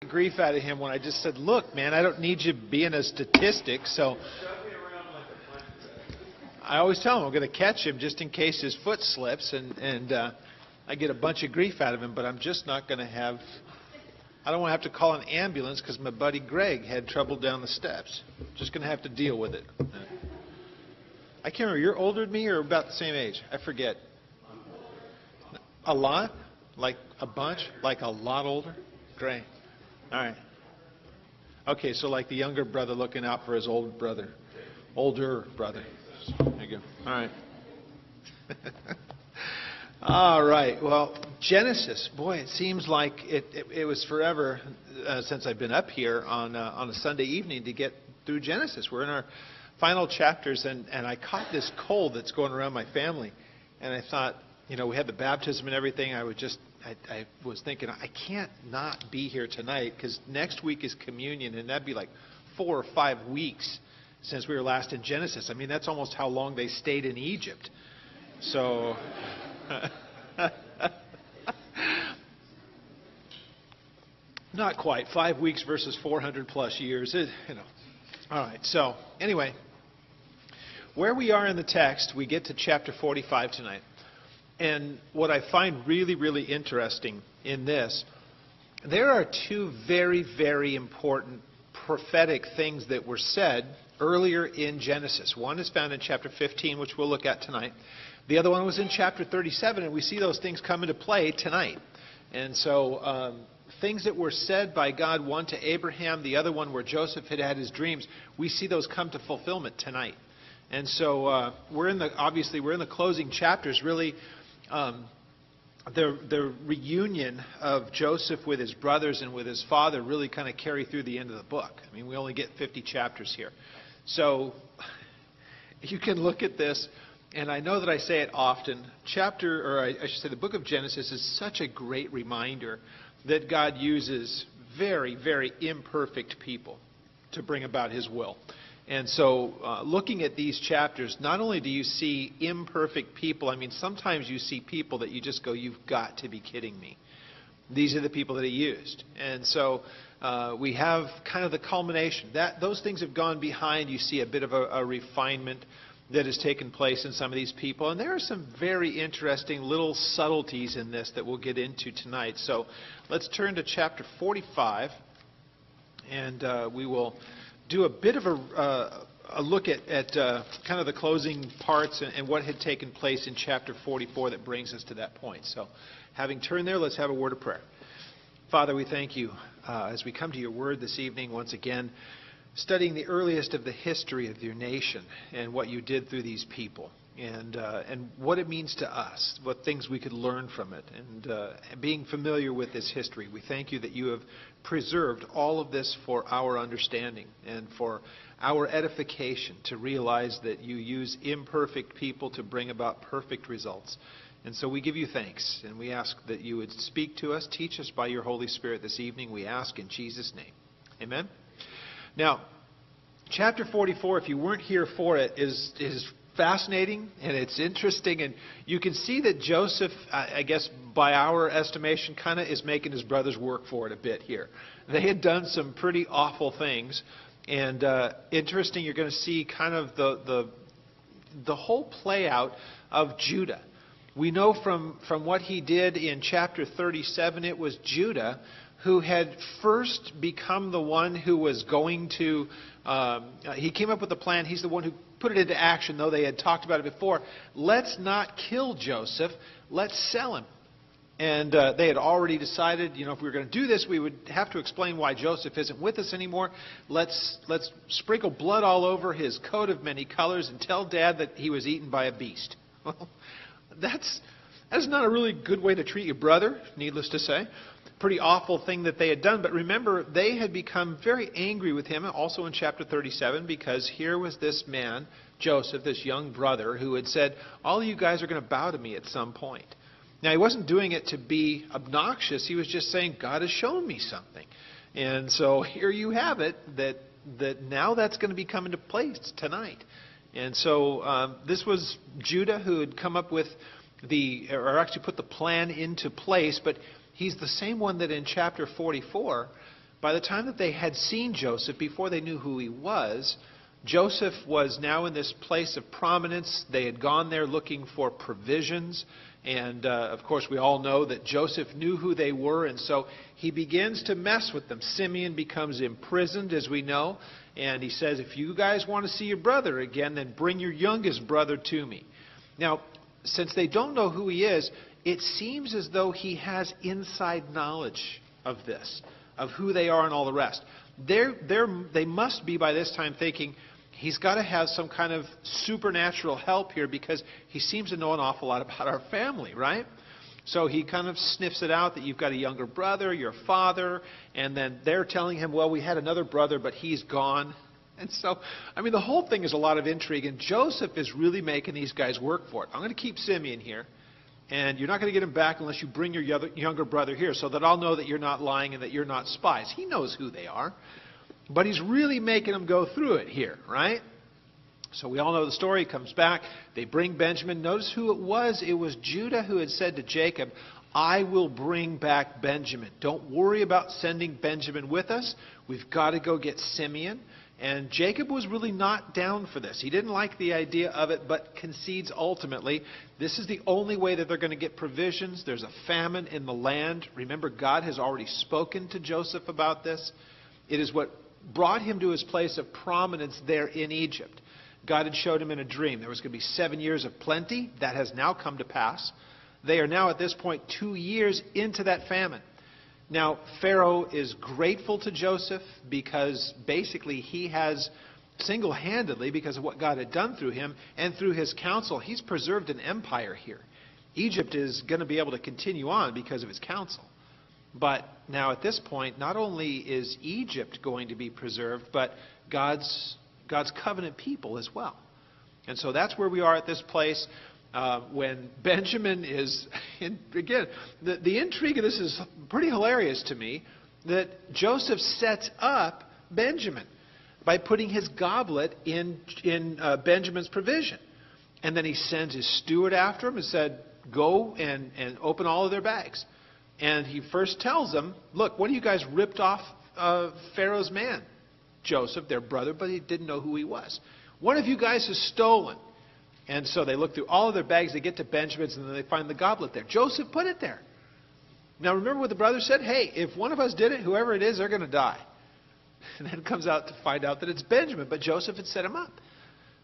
grief out of him when I just said, look, man, I don't need you being a statistic. So I always tell him I'm going to catch him just in case his foot slips. And I get a bunch of grief out of him, but I'm just not going to have... I don't want to have to call an ambulance because my buddy Greg had trouble down the steps. Just going to have to deal with it. I can't remember. You're older than me or about the same age? I forget. A lot? Like a bunch? Like a lot older? Great. All right. Okay, so like the younger brother looking out for his older brother. Older brother. There you go. All right. All right. Well, Genesis. Boy, it seems like it was forever since I've been up here on a Sunday evening to get through Genesis. We're in our final chapters, and I caught this cold that's going around my family. And I thought, we had the baptism and everything. I was thinking, I can't not be here tonight because next week is communion, and that'd be like 4 or 5 weeks since we were last in Genesis. I mean, that's almost how long they stayed in Egypt. So... Not quite. 5 weeks versus 400 plus years. All right. So anyway, where we are in the text, we get to chapter 45 tonight. And what I find really, really interesting in this, there are 2 very, very important prophetic things that were said earlier in Genesis. One is found in chapter 15, which we'll look at tonight. The other one was in chapter 37, and we see those things come into play tonight. And so things that were said by God, one to Abraham, the other one where Joseph had his dreams, we see those come to fulfillment tonight. And so we're in the closing chapters, really. The reunion of Joseph with his brothers and with his father really kind of carry through the end of the book. I mean, we only get 50 chapters here. So you can look at this. And I know that I say it often, the book of Genesis is such a great reminder that God uses very, very imperfect people to bring about His will. And so looking at these chapters, not only do you see imperfect people, I mean, sometimes you see people that you just go, you've got to be kidding me. These are the people that He used. And so we have kind of the culmination. Those things have gone behind. You see a bit of a refinement that has taken place in some of these people. And there are some very interesting little subtleties in this that we'll get into tonight. So let's turn to chapter 45, and we will do a bit of a look at kind of the closing parts and what had taken place in chapter 44 that brings us to that point. So having turned there, let's have a word of prayer. Father, we thank you as we come to your word this evening once again, studying the earliest of the history of your nation and what you did through these people and what it means to us, what things we could learn from it, and being familiar with this history. We thank you that you have preserved all of this for our understanding and for our edification to realize that you use imperfect people to bring about perfect results. And so we give you thanks, and we ask that you would speak to us, teach us by your Holy Spirit this evening. We ask in Jesus' name. Amen. Now, chapter 44, if you weren't here for it, is fascinating and it's interesting. And you can see that Joseph, I guess by our estimation, kind of is making his brothers work for it a bit here. They had done some pretty awful things. And interesting, you're going to see kind of the whole play out of Judah. We know from what he did in chapter 37, it was Judah who had first become the one who was going to, he came up with a plan. He's the one who put it into action, though they had talked about it before. Let's not kill Joseph. Let's sell him. And they had already decided, if we were going to do this, we would have to explain why Joseph isn't with us anymore. Let's sprinkle blood all over his coat of many colors and tell Dad that he was eaten by a beast. Well, that's not a really good way to treat your brother, needless to say. Pretty awful thing that they had done. But remember, they had become very angry with him, also in chapter 37, because here was this man, Joseph, this young brother, who had said, all of you guys are going to bow to me at some point. Now, he wasn't doing it to be obnoxious. He was just saying, God has shown me something. And so here you have it, that now that's going to be coming to place tonight. And so this was Judah who had come up with actually put the plan into place, but he's the same one that in chapter 44 by the time that they had seen Joseph, before they knew who he was, Joseph was now in this place of prominence. They had gone there looking for provisions. And, of course, we all know that Joseph knew who they were, and so he begins to mess with them. Simeon becomes imprisoned, as we know, and he says, if you guys want to see your brother again, then bring your youngest brother to me. Now, since they don't know who he is, it seems as though he has inside knowledge of this, of who they are and all the rest. They must be, by this time, thinking, he's got to have some kind of supernatural help here because he seems to know an awful lot about our family, right? So he kind of sniffs it out that you've got a younger brother, your father, and then they're telling him, well, we had another brother, but he's gone. And so, I mean, the whole thing is a lot of intrigue, and Joseph is really making these guys work for it. I'm going to keep Simeon here, and you're not going to get him back unless you bring your younger brother here so that I'll know that you're not lying and that you're not spies. He knows who they are. But he's really making them go through it here, right? So we all know the story. He comes back. They bring Benjamin. Notice who it was. It was Judah who had said to Jacob, I will bring back Benjamin. Don't worry about sending Benjamin with us. We've got to go get Simeon. And Jacob was really not down for this. He didn't like the idea of it, but concedes ultimately. This is the only way that they're going to get provisions. There's a famine in the land. Remember, God has already spoken to Joseph about this. It is what brought him to his place of prominence there in Egypt. God had showed him in a dream there was going to be 7 years of plenty. That has now come to pass. They are now at this point 2 years into that famine. Now, Pharaoh is grateful to Joseph because basically he has single-handedly, because of what God had done through him and through his counsel, he's preserved an empire here. Egypt is going to be able to continue on because of his counsel. But now at this point, not only is Egypt going to be preserved, but God's covenant people as well. And so that's where we are at this place when Benjamin is, again, the intrigue of this is pretty hilarious to me, that Joseph sets up Benjamin by putting his goblet in Benjamin's provision. And then he sends his steward after him and said, go and open all of their bags. And he first tells them, look, one of you guys ripped off Pharaoh's man, Joseph, their brother, but he didn't know who he was. One of you guys has stolen. And so they look through all of their bags, they get to Benjamin's, and then they find the goblet there. Joseph put it there. Now remember what the brother said? Hey, if one of us did it, whoever it is, they're going to die. And then it comes out to find out that it's Benjamin, but Joseph had set him up.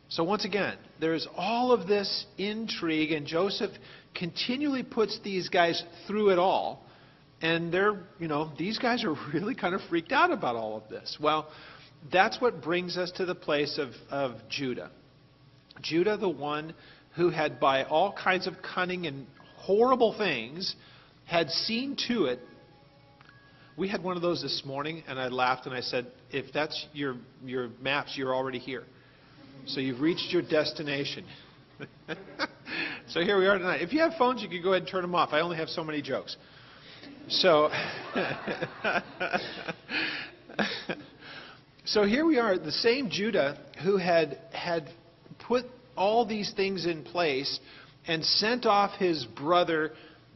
So once again, there's all of this intrigue, and Joseph continually puts these guys through it all. And these guys are really kind of freaked out about all of this. Well, that's what brings us to the place of Judah. Judah, the one who had, by all kinds of cunning and horrible things, had seen to it. We had one of those this morning, and I laughed and I said, if that's your maps, you're already here. So you've reached your destination. So here we are tonight. If you have phones, you can go ahead and turn them off. I only have so many jokes. So, so here we are, the same Judah who had put all these things in place and sent off his brother,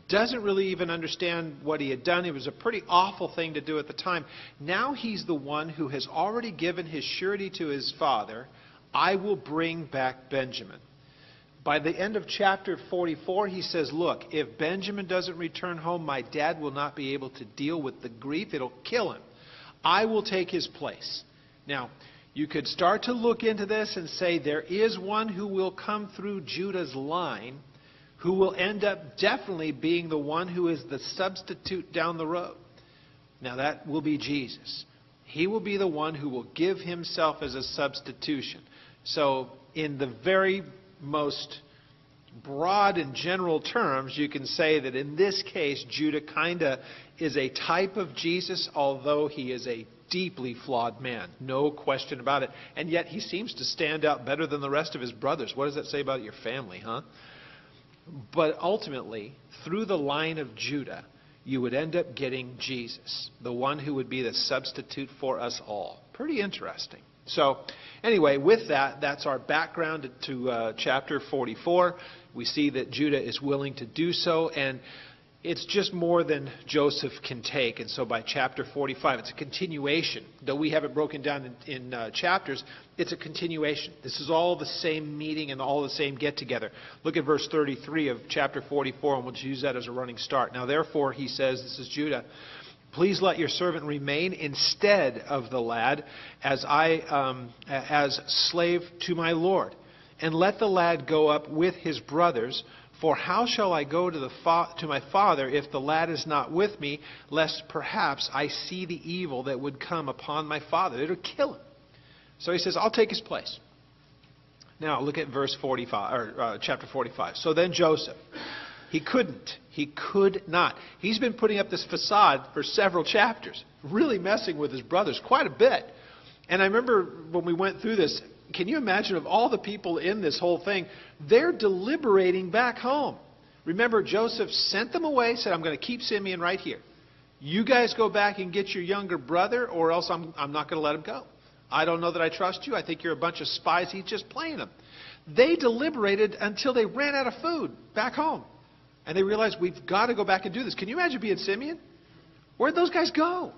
doesn't really even understand what he had done. It was a pretty awful thing to do at the time. Now he's the one who has already given his surety to his father, I will bring back Benjamin. By the end of chapter 44, he says, look, if Benjamin doesn't return home, my dad will not be able to deal with the grief. It'll kill him. I will take his place. Now, you could start to look into this and say there is one who will come through Judah's line who will end up definitely being the one who is the substitute down the road. Now, that will be Jesus. He will be the one who will give himself as a substitution. So, in the very most broad and general terms, you can say that in this case, Judah kind of is a type of Jesus, although he is a deeply flawed man. No question about it. And yet he seems to stand out better than the rest of his brothers. What does that say about your family, huh? But ultimately, through the line of Judah, you would end up getting Jesus, the one who would be the substitute for us all. Pretty interesting. So, anyway, with that, that's our background to chapter 44. We see that Judah is willing to do so. And it's just more than Joseph can take. And so by chapter 45, it's a continuation. Though we have it broken down in chapters, it's a continuation. This is all the same meeting and all the same get-together. Look at verse 33 of chapter 44, and we'll just use that as a running start. Now therefore, he says, this is Judah, please let your servant remain instead of the lad as slave to my Lord. And let the lad go up with his brothers. For how shall I go to my father if the lad is not with me, lest perhaps I see the evil that would come upon my father? It would kill him. So he says, I'll take his place. Now look at verse 45, or chapter 45. So then Joseph, he could not. He's been putting up this facade for several chapters, really messing with his brothers quite a bit. And I remember when we went through this, can you imagine of all the people in this whole thing, they're deliberating back home. Remember, Joseph sent them away, said, I'm going to keep Simeon right here. You guys go back and get your younger brother, or else I'm not going to let him go. I don't know that I trust you. I think you're a bunch of spies. He's just playing them. They deliberated until they ran out of food back home. And they realized, we've got to go back and do this. Can you imagine being Simeon? Where'd those guys go?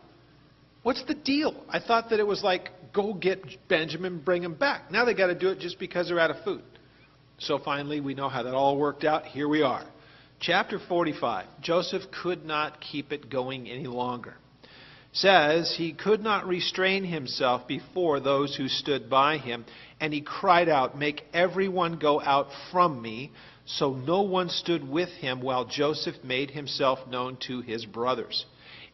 What's the deal? I thought that it was like, go get Benjamin, bring him back. Now they got to do it just because they're out of food. So finally, we know how that all worked out. Here we are. Chapter 45. Joseph could not keep it going any longer. Says he could not restrain himself before those who stood by him, and he cried out, make everyone go out from me. So no one stood with him while Joseph made himself known to his brothers.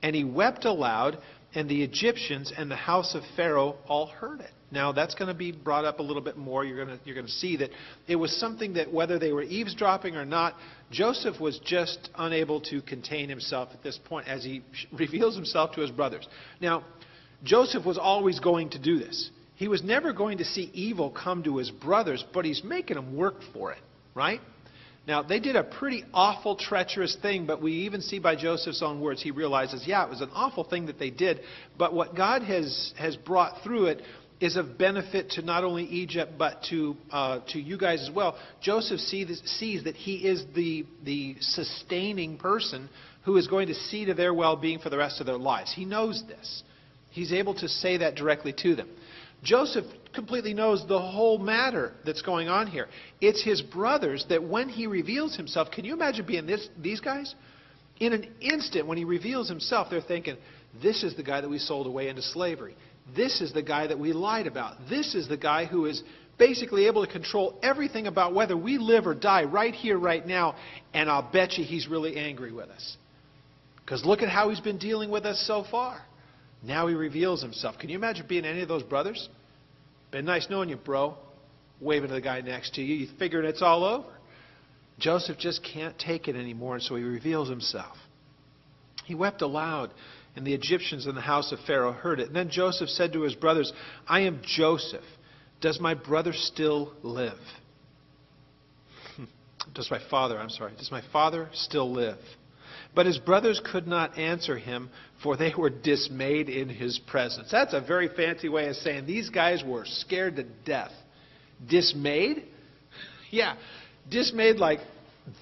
And he wept aloud, and the Egyptians and the house of Pharaoh all heard it. Now that's going to be brought up a little bit more. You're going to see that it was something that whether they were eavesdropping or not, Joseph was just unable to contain himself at this point as he reveals himself to his brothers. Now, Joseph was always going to do this. He was never going to see evil come to his brothers, but he's making them work for it, right? Now, they did a pretty awful, treacherous thing, but we even see by Joseph's own words, he realizes, yeah, it was an awful thing that they did, but what God has brought through it is of benefit to not only Egypt, but to you guys as well. Joseph sees that he is the sustaining person who is going to see to their well-being for the rest of their lives. He knows this. He's able to say that directly to them. Joseph completely knows the whole matter that's going on here. It's his brothers that when he reveals himself, can you imagine being these guys? In an instant, when he reveals himself, they're thinking, this is the guy that we sold away into slavery. This is the guy that we lied about. This is the guy who is basically able to control everything about whether we live or die right here, right now. And I'll bet you he's really angry with us. Because look at how he's been dealing with us so far. Now he reveals himself. Can you imagine being any of those brothers? Been nice knowing you, bro. Waving to the guy next to you. You figuring it's all over. Joseph just can't take it anymore, and so he reveals himself. He wept aloud, and the Egyptians in the house of Pharaoh heard it. And then Joseph said to his brothers, I am Joseph. Does my brother still live? Does my father still live? But his brothers could not answer him, for they were dismayed in his presence. That's a very fancy way of saying these guys were scared to death. Dismayed? Yeah, dismayed like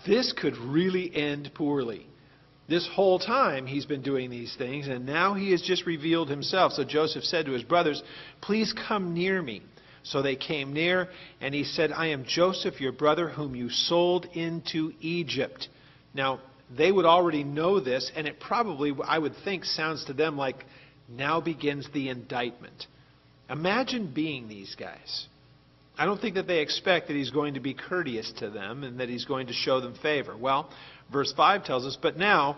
this could really end poorly. This whole time he's been doing these things, and now he has just revealed himself. So Joseph said to his brothers, please come near me. So they came near, and he said, I am Joseph, your brother, whom you sold into Egypt. Now, they would already know this, and it probably, I would think, sounds to them like, now begins the indictment. Imagine being these guys. I don't think that they expect that he's going to be courteous to them and that he's going to show them favor. Well, verse 5 tells us, but now,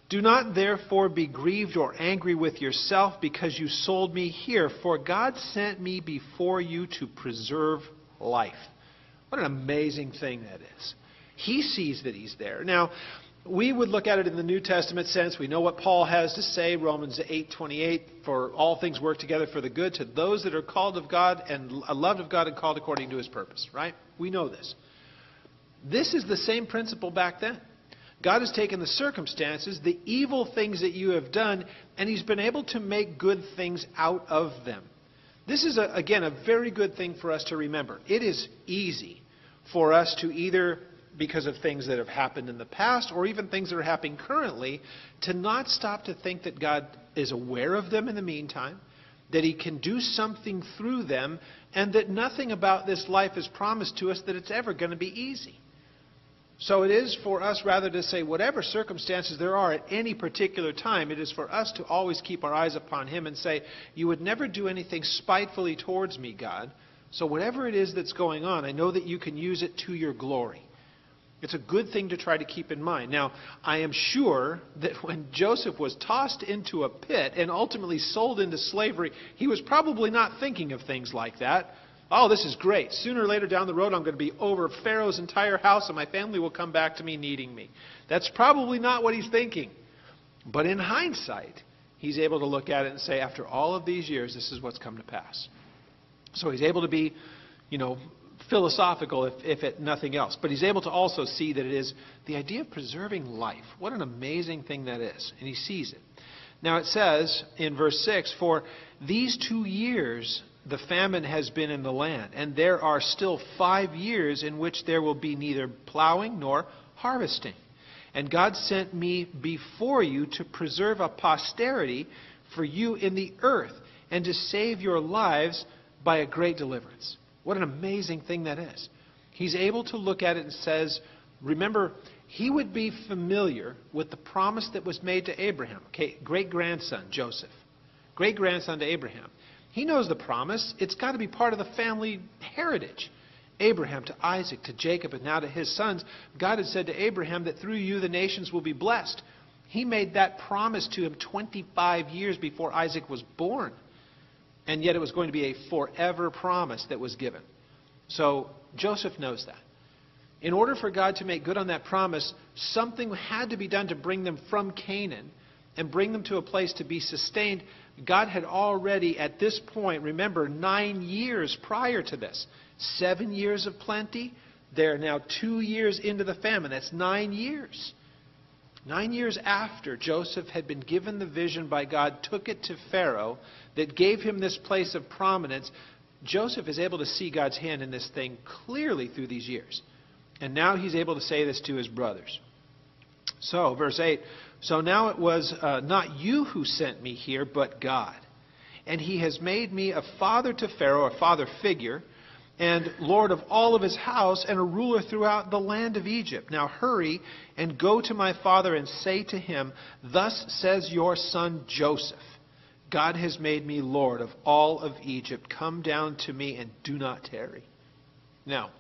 do not therefore be grieved or angry with yourself because you sold me here, for God sent me before you to preserve life. What an amazing thing that is. He sees that he's there. Now, we would look at it in the New Testament sense. We know what Paul has to say, Romans 8:28, for all things work together for the good to those that are called of God and loved of God and called according to his purpose, right? We know this. This is the same principle back then. God has taken the circumstances, the evil things that you have done, and he's been able to make good things out of them. This is, again, a very good thing for us to remember. It is easy for us to either because of things that have happened in the past or even things that are happening currently, to not stop to think that God is aware of them in the meantime, that he can do something through them, and that nothing about this life is promised to us that it's ever going to be easy. So it is for us rather to say whatever circumstances there are at any particular time, it is for us to always keep our eyes upon him and say, you would never do anything spitefully towards me, God. So whatever it is that's going on, I know that you can use it to your glory. It's a good thing to try to keep in mind. Now, I am sure that when Joseph was tossed into a pit and ultimately sold into slavery, he was probably not thinking of things like that. Oh, this is great. Sooner or later down the road, I'm going to be over Pharaoh's entire house and my family will come back to me needing me. That's probably not what he's thinking. But in hindsight, he's able to look at it and say, after all of these years, this is what's come to pass. So he's able to be, philosophical if at nothing else. But he's able to also see that it is the idea of preserving life. What an amazing thing that is. And he sees it. Now it says in verse 6, for these 2 years the famine has been in the land, and there are still 5 years in which there will be neither plowing nor harvesting. And God sent me before you to preserve a posterity for you in the earth, and to save your lives by a great deliverance. What an amazing thing that is. He's able to look at it and says, remember, he would be familiar with the promise that was made to Abraham. Okay, great-grandson, Joseph. Great-grandson to Abraham. He knows the promise. It's got to be part of the family heritage. Abraham to Isaac to Jacob and now to his sons. God had said to Abraham that through you the nations will be blessed. He made that promise to him 25 years before Isaac was born. And yet it was going to be a forever promise that was given. So Joseph knows that. In order for God to make good on that promise, something had to be done to bring them from Canaan and bring them to a place to be sustained. God had already, at this point, remember, 9 years prior to this. 7 years of plenty. They're now 2 years into the famine. That's 9 years. 9 years after Joseph had been given the vision by God, took it to Pharaoh, that gave him this place of prominence, Joseph is able to see God's hand in this thing clearly through these years. And now he's able to say this to his brothers. So, verse 8, so now it was not you who sent me here, but God. And he has made me a father to Pharaoh, a father figure, and lord of all of his house, and a ruler throughout the land of Egypt. Now hurry and go to my father and say to him, thus says your son Joseph, God has made me lord of all of Egypt. Come down to me and do not tarry. Now,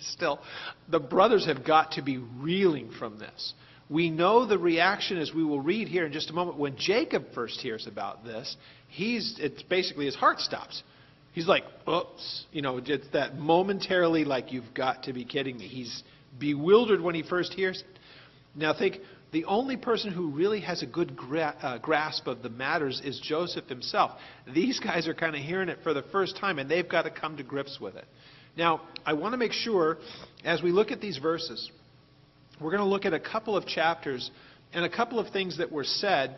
still, the brothers have got to be reeling from this. We know the reaction, as we will read here in just a moment. When Jacob first hears about this, it's basically his heart stops. He's like, oops, it's that momentarily like, you've got to be kidding me. He's bewildered when he first hears it. Now think, the only person who really has a good grasp of the matters is Joseph himself. These guys are kind of hearing it for the first time, and they've got to come to grips with it. Now, I want to make sure, as we look at these verses, we're going to look at a couple of chapters and a couple of things that were said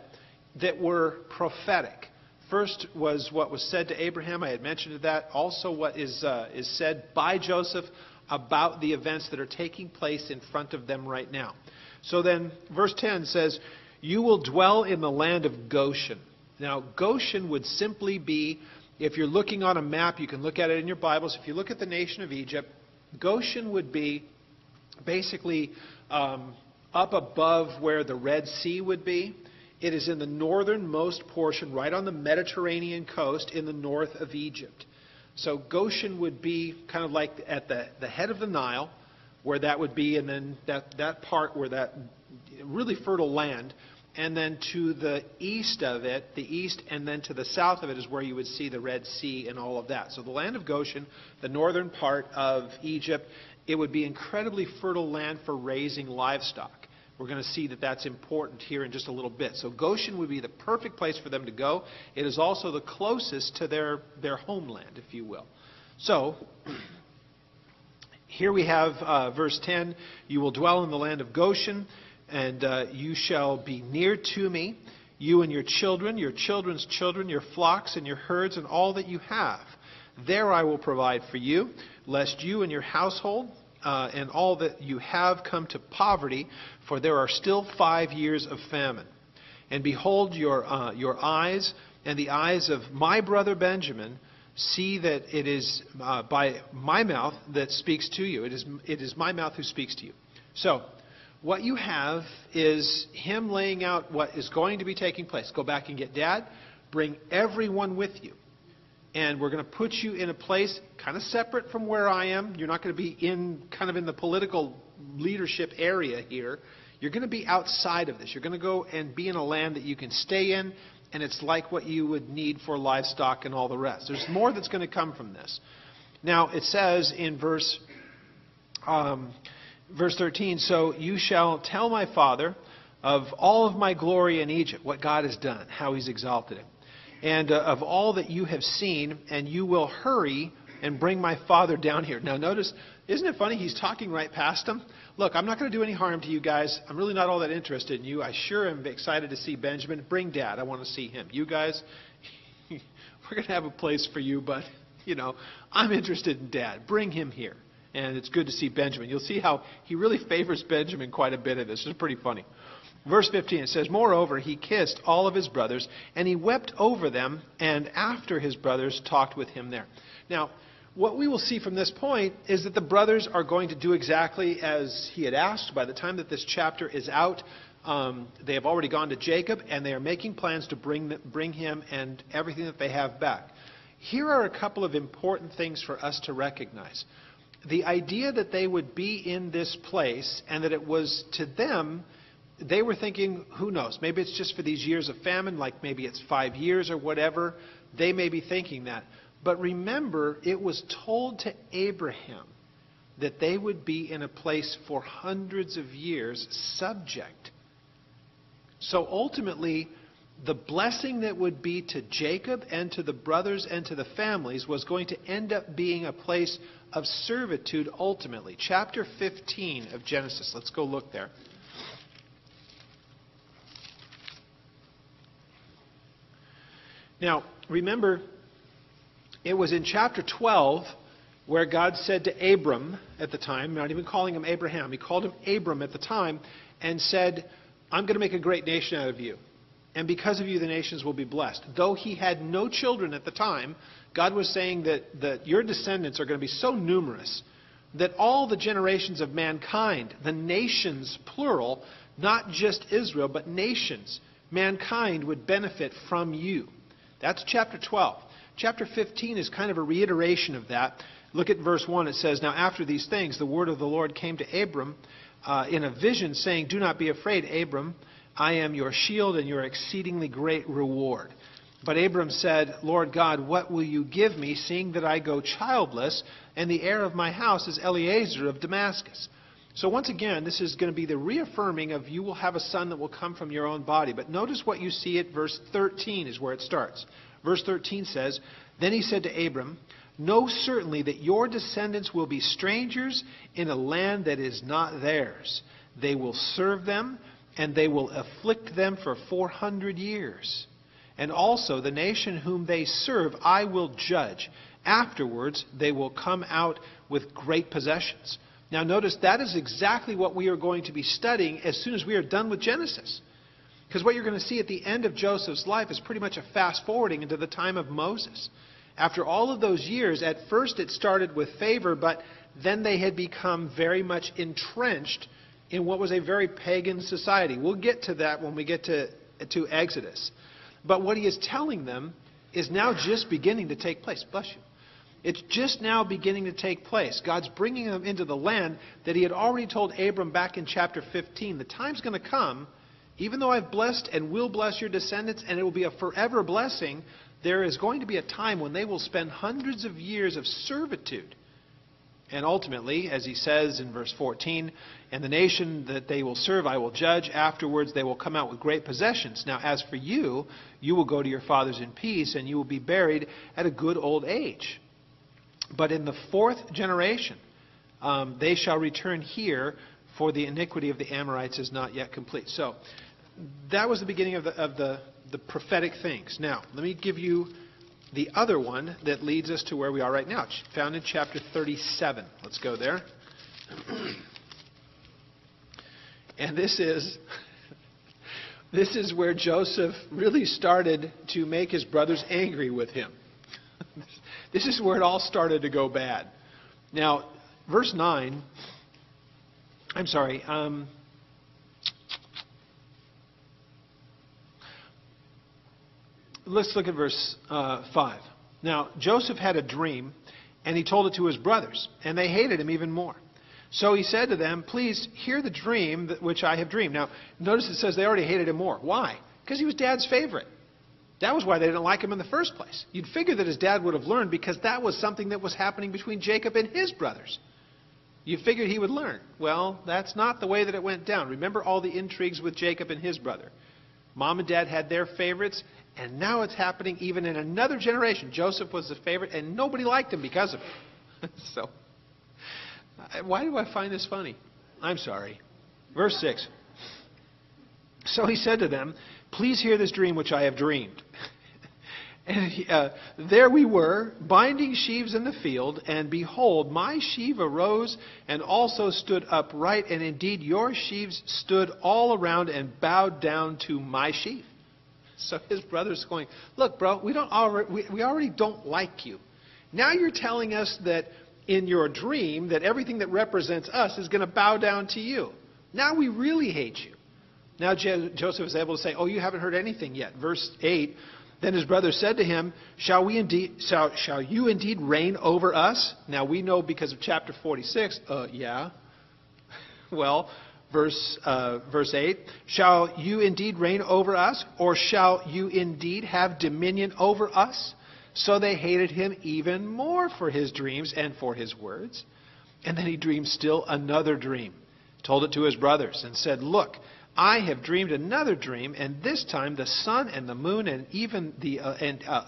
that were prophetic. First was what was said to Abraham. I had mentioned that. Also what is said by Joseph about the events that are taking place in front of them right now. So then, verse 10 says, you will dwell in the land of Goshen. Now, Goshen would simply be, if you're looking on a map, you can look at it in your Bibles. If you look at the nation of Egypt, Goshen would be basically up above where the Red Sea would be. It is in the northernmost portion, right on the Mediterranean coast in the north of Egypt. So Goshen would be kind of like at the head of the Nile, where that would be, and then that part where that really fertile land, and then to the east of it, the east, and then to the south of it is where you would see the Red Sea and all of that. So the land of Goshen, the northern part of Egypt, it would be incredibly fertile land for raising livestock. We're going to see that that's important here in just a little bit. So Goshen would be the perfect place for them to go. It is also the closest to their homeland, if you will. So here we have verse 10, you will dwell in the land of Goshen, and you shall be near to me, you and your children, your children's children, your flocks and your herds, and all that you have. There I will provide for you, lest you and your household and all that you have come to poverty, for there are still 5 years of famine. And behold, your eyes and the eyes of my brother Benjamin see that it is by my mouth that speaks to you. It is my mouth who speaks to you. So, what you have is him laying out what is going to be taking place. Go back and get Dad. Bring everyone with you. And we're going to put you in a place kind of separate from where I am. You're not going to be in the political leadership area here. You're going to be outside of this. You're going to go and be in a land that you can stay in, and it's like what you would need for livestock and all the rest. There's more that's going to come from this. Now, it says in verse 13, so you shall tell my father of all of my glory in Egypt, what God has done, how he's exalted him, and of all that you have seen, and you will hurry and bring my father down here. Now notice, isn't it funny? He's talking right past him. Look, I'm not going to do any harm to you guys. I'm really not all that interested in you. I sure am excited to see Benjamin. Bring Dad. I want to see him. You guys, we're going to have a place for you, but, I'm interested in Dad. Bring him here. And it's good to see Benjamin. You'll see how he really favors Benjamin quite a bit in this. It's pretty funny. Verse 15, it says, moreover, he kissed all of his brothers, and he wept over them, and after his brothers talked with him there. Now, what we will see from this point is that the brothers are going to do exactly as he had asked. By the time that this chapter is out, they have already gone to Jacob, and they are making plans to bring him and everything that they have back. Here are a couple of important things for us to recognize. The idea that they would be in this place and that it was to them, they were thinking, who knows, maybe it's just for these years of famine, like maybe it's 5 years or whatever. They may be thinking that. But remember, it was told to Abraham that they would be in a place for hundreds of years subject. So ultimately, the blessing that would be to Jacob and to the brothers and to the families was going to end up being a place of servitude ultimately. Chapter 15 of Genesis. Let's go look there. Now, remember, it was in chapter 12 where God said to Abram at the time, not even calling him Abraham, he called him Abram at the time and said, I'm going to make a great nation out of you. And because of you, the nations will be blessed. Though he had no children at the time, God was saying that your descendants are going to be so numerous that all the generations of mankind, the nations, plural, not just Israel, but nations, mankind would benefit from you. That's chapter 12. Chapter 15 is kind of a reiteration of that. Look at verse 1. It says, now after these things, the word of the Lord came to Abram in a vision, saying, do not be afraid, Abram. I am your shield and your exceedingly great reward. But Abram said, Lord God, what will you give me, seeing that I go childless, and the heir of my house is Eliezer of Damascus? So once again, this is going to be the reaffirming of you will have a son that will come from your own body. But notice what you see at verse 13 is where it starts. Verse 13 says, then he said to Abram, know certainly that your descendants will be strangers in a land that is not theirs. They will serve them, and they will afflict them for 400 years. And also the nation whom they serve I will judge. Afterwards they will come out with great possessions. Now notice that is exactly what we are going to be studying as soon as we are done with Genesis. Because what you're going to see at the end of Joseph's life is pretty much a fast forwarding into the time of Moses. After all of those years, at first it started with favor, but then they had become very much entrenched in what was a very pagan society. We'll get to that when we get to Exodus. But what he is telling them is now just beginning to take place. Bless you. It's just now beginning to take place. God's bringing them into the land that he had already told Abram back in chapter 15. The time's going to come, even though I've blessed and will bless your descendants, and it will be a forever blessing, there is going to be a time when they will spend hundreds of years of servitude. And ultimately, as he says in verse 14, and the nation that they will serve I will judge. Afterwards they will come out with great possessions. Now as for you, you will go to your fathers in peace, and you will be buried at a good old age. But in the fourth generation they shall return here, for the iniquity of the Amorites is not yet complete. So that was the beginning of the prophetic things. Now let me give you the other one that leads us to where we are right now. It's found in chapter 37. Let's go there. And this is where Joseph really started to make his brothers angry with him. This is where it all started to go bad. Now, verse 9, let's look at verse 5. Now, Joseph had a dream, and he told it to his brothers, and they hated him even more. So he said to them, please hear the dream which I have dreamed. Now, notice it says they already hated him more. Why? Because he was Dad's favorite. That was why they didn't like him in the first place. You'd figure that his dad would have learned, because that was something that was happening between Jacob and his brothers. You figured he would learn. Well, that's not the way that it went down. Remember all the intrigues with Jacob and his brother. Mom and Dad had their favorites, and now it's happening even in another generation. Joseph was the favorite, and nobody liked him because of it. So, why do I find this funny? I'm sorry. Verse 6. So he said to them, please hear this dream which I have dreamed. And there we were, binding sheaves in the field, and behold, my sheaf arose and also stood upright, and indeed your sheaves stood all around and bowed down to my sheaf. So his brother's going, look, bro, we already don't like you. Now you're telling us that in your dream that everything that represents us is going to bow down to you. Now we really hate you. Now Joseph is able to say, oh, you haven't heard anything yet. Verse 8, then his brothers said to him, shall you indeed reign over us? Now we know because of chapter 46, yeah. Well, verse 8, shall you indeed reign over us? Or shall you indeed have dominion over us? So they hated him even more for his dreams and for his words. And then he dreamed still another dream, told it to his brothers, and said, look, I have dreamed another dream, and this time the sun and the moon and even the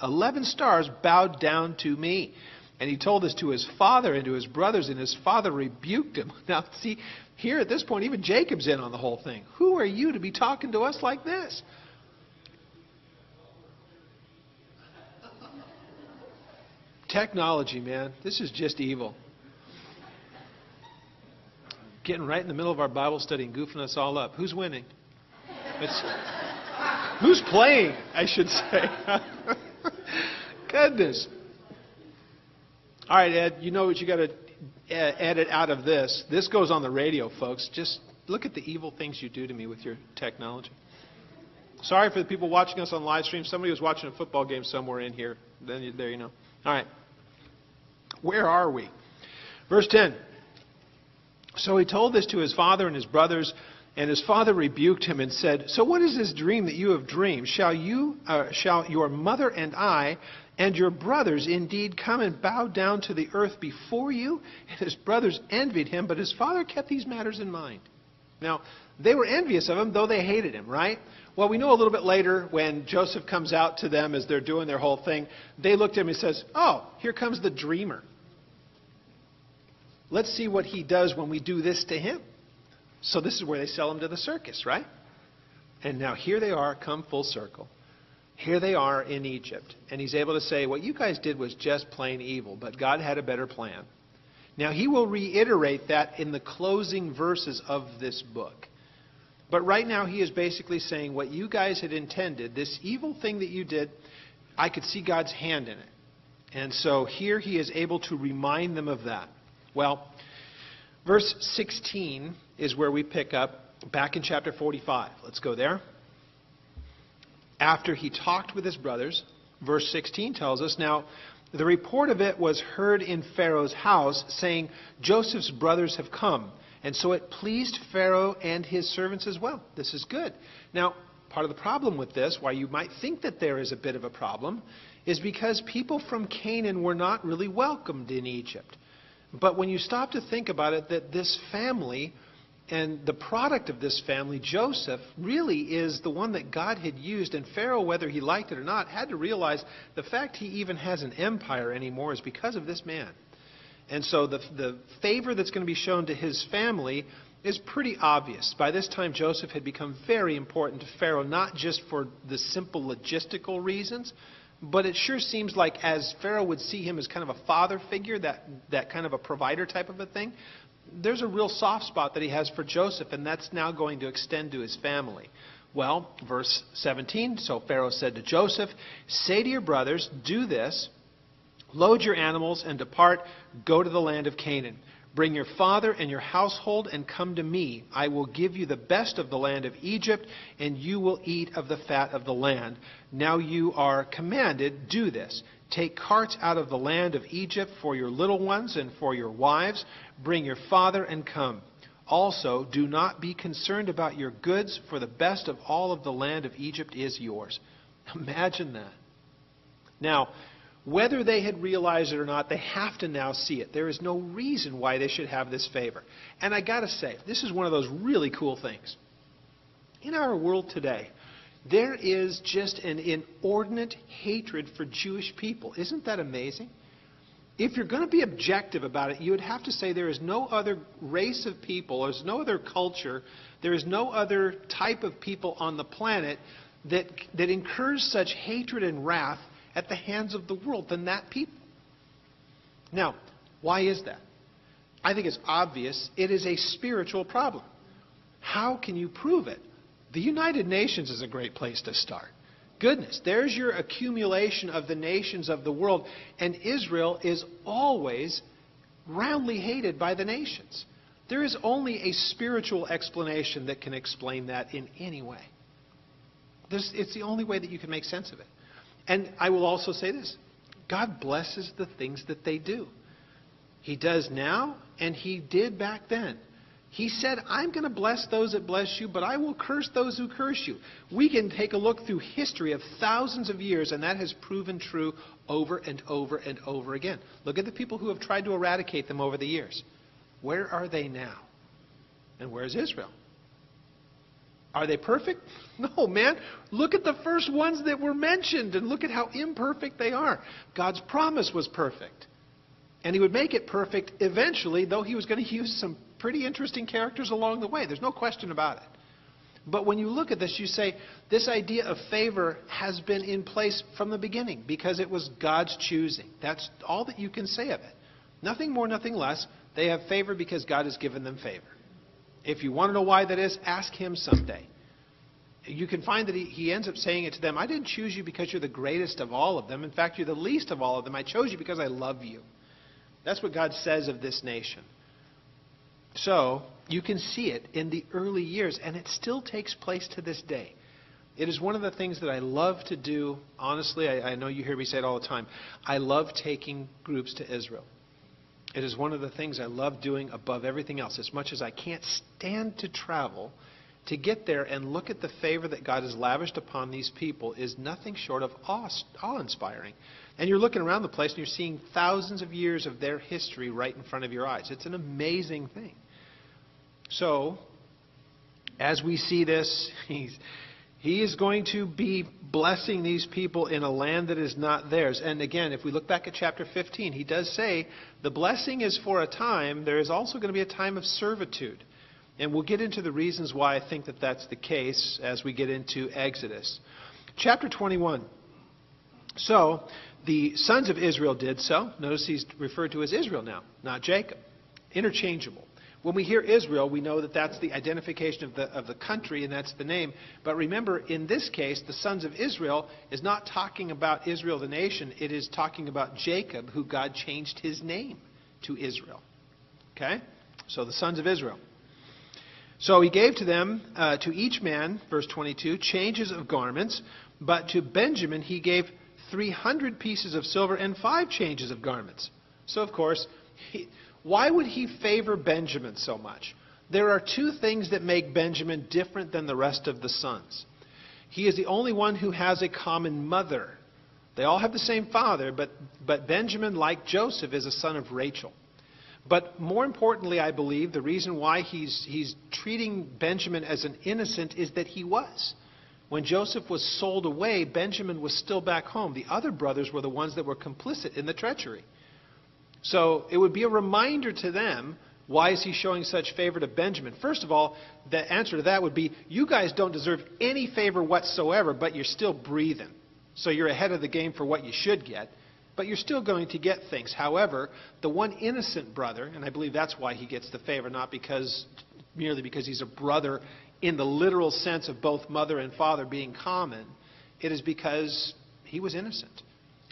11 stars bowed down to me. And he told this to his father and to his brothers, and his father rebuked him. Now, see, here at this point, even Jacob's in on the whole thing. Who are you to be talking to us like this? Technology, man. This is just evil. Getting right in the middle of our Bible study and goofing us all up. Who's winning? Who's playing, I should say. Goodness. All right, Ed, you know what you got to edit out of this. This goes on the radio, folks. Just look at the evil things you do to me with your technology. Sorry for the people watching us on live stream. Somebody was watching a football game somewhere in here. There you know. All right. Where are we? Verse 10. So he told this to his father and his brothers, and his father rebuked him and said, so what is this dream that you have dreamed? Shall your mother and I and your brothers indeed come and bow down to the earth before you? And his brothers envied him, but his father kept these matters in mind. Now, they were envious of him, though they hated him, right? Well, we know a little bit later when Joseph comes out to them as they're doing their whole thing, they looked at him and says, oh, here comes the dreamer. Let's see what he does when we do this to him. So this is where they sell him to the circus, right? And now here they are, come full circle. Here they are in Egypt. And he's able to say, what you guys did was just plain evil, but God had a better plan. Now he will reiterate that in the closing verses of this book. But right now he is basically saying what you guys had intended, this evil thing that you did, I could see God's hand in it. And so here he is able to remind them of that. Well, verse 16 is where we pick up back in chapter 45. Let's go there. After he talked with his brothers, verse 16 tells us, now the report of it was heard in Pharaoh's house, saying, Joseph's brothers have come. And so it pleased Pharaoh and his servants as well. This is good. Now, part of the problem with this, why you might think that there is a bit of a problem, is because people from Canaan were not really welcomed in Egypt. But when you stop to think about it, that this family and the product of this family, Joseph, really is the one that God had used. And Pharaoh, whether he liked it or not, had to realize the fact he even has an empire anymore is because of this man. And so the favor that's going to be shown to his family is pretty obvious. By this time, Joseph had become very important to Pharaoh, not just for the simple logistical reasons, but it sure seems like as Pharaoh would see him as kind of a father figure, that kind of a provider type of a thing, there's a real soft spot that he has for Joseph, and that's now going to extend to his family. Well, verse 17, so Pharaoh said to Joseph, say to your brothers, do this, load your animals and depart, go to the land of Canaan. Bring your father and your household and come to me. I will give you the best of the land of Egypt, and you will eat of the fat of the land. Now you are commanded, do this. Take carts out of the land of Egypt for your little ones and for your wives. Bring your father and come. Also, do not be concerned about your goods, for the best of all of the land of Egypt is yours. Imagine that. Now, whether they had realized it or not, they have to now see it. There is no reason why they should have this favor. And I got to say, this is one of those really cool things. In our world today, there is just an inordinate hatred for Jewish people. Isn't that amazing? If you're going to be objective about it, you would have to say there is no other race of people, there's no other culture, there is no other type of people on the planet that incurs such hatred and wrath at the hands of the world than that people. Now, why is that? I think it's obvious. It is a spiritual problem. How can you prove it? The United Nations is a great place to start. Goodness, there's your accumulation of the nations of the world, and Israel is always roundly hated by the nations. There is only a spiritual explanation that can explain that in any way. It's the only way that you can make sense of it. And I will also say this. God blesses the things that they do. He does now, and He did back then. He said, I'm going to bless those that bless you, but I will curse those who curse you. We can take a look through history of thousands of years, and that has proven true over and over and over again. Look at the people who have tried to eradicate them over the years. Where are they now? And where is Israel? Are they perfect? No, man. Look at the first ones that were mentioned, and look at how imperfect they are. God's promise was perfect. And He would make it perfect eventually, though He was going to use some pretty interesting characters along the way. There's no question about it. But when you look at this, you say, this idea of favor has been in place from the beginning because it was God's choosing. That's all that you can say of it. Nothing more, nothing less. They have favor because God has given them favor. If you want to know why that is, ask Him someday. You can find that he ends up saying it to them, I didn't choose you because you're the greatest of all of them. In fact, you're the least of all of them. I chose you because I love you. That's what God says of this nation. So, you can see it in the early years, and it still takes place to this day. It is one of the things that I love to do. Honestly, I know you hear me say it all the time. I love taking groups to Israel. It is one of the things I love doing above everything else. As much as I can't stand to travel, to get there and look at the favor that God has lavished upon these people is nothing short of awe-inspiring. And you're looking around the place and you're seeing thousands of years of their history right in front of your eyes. It's an amazing thing. So, as we see this, He is going to be blessing these people in a land that is not theirs. And again, if we look back at chapter 15, He does say the blessing is for a time. There is also going to be a time of servitude. And we'll get into the reasons why I think that that's the case as we get into Exodus. Chapter 21. So, the sons of Israel did so. Notice he's referred to as Israel now, not Jacob. Interchangeable. When we hear Israel, we know that that's the identification of the country, and that's the name. But remember, in this case, the sons of Israel is not talking about Israel the nation. It is talking about Jacob, who God changed his name to Israel. Okay? So the sons of Israel. So He gave to them, to each man, verse 22, changes of garments. But to Benjamin He gave 300 pieces of silver and 5 changes of garments. So, of course, why would He favor Benjamin so much? There are 2 things that make Benjamin different than the rest of the sons. He is the only one who has a common mother. They all have the same father, but Benjamin, like Joseph, is a son of Rachel. But more importantly, I believe, the reason why he's treating Benjamin as an innocent is that he was. When Joseph was sold away, Benjamin was still back home. The other brothers were the ones that were complicit in the treachery. So it would be a reminder to them, why is he showing such favor to Benjamin? First of all, the answer to that would be, you guys don't deserve any favor whatsoever, but you're still breathing. So you're ahead of the game for what you should get. but you're still going to get things. However, the one innocent brother, and I believe that's why he gets the favor, not merely because he's a brother in the literal sense of both mother and father being common, it is because he was innocent.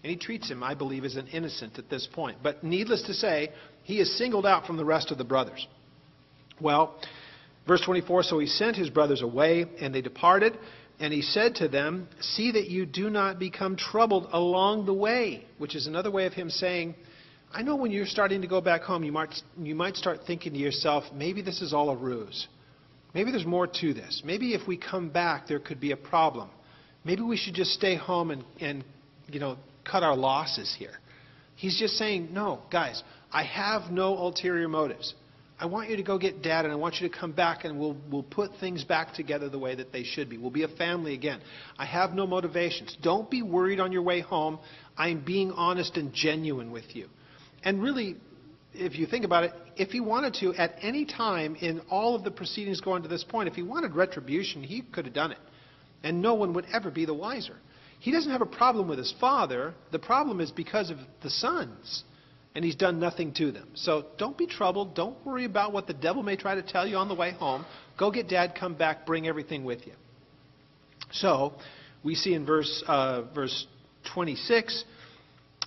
And he treats him, I believe, as an innocent at this point. But needless to say, he is singled out from the rest of the brothers. Well, verse 24, so he sent his brothers away, and they departed. And he said to them, see that you do not become troubled along the way. Which is another way of him saying, I know when you're starting to go back home, you might start thinking to yourself, maybe this is all a ruse. Maybe there's more to this. Maybe if we come back, there could be a problem. Maybe we should just stay home and cut our losses here. He's just saying, no, guys, I have no ulterior motives. I want you to go get Dad, and I want you to come back, and we'll put things back together the way that they should be. We'll be a family again. I have no motivations. Don't be worried on your way home. I'm being honest and genuine with you. And really, if you think about it, if he wanted to, at any time in all of the proceedings going to this point, if he wanted retribution, he could have done it. And no one would ever be the wiser. He doesn't have a problem with his father. The problem is because of the sons. And he's done nothing to them. So don't be troubled. Don't worry about what the devil may try to tell you on the way home. Go get Dad, come back, bring everything with you. So we see in verse 26,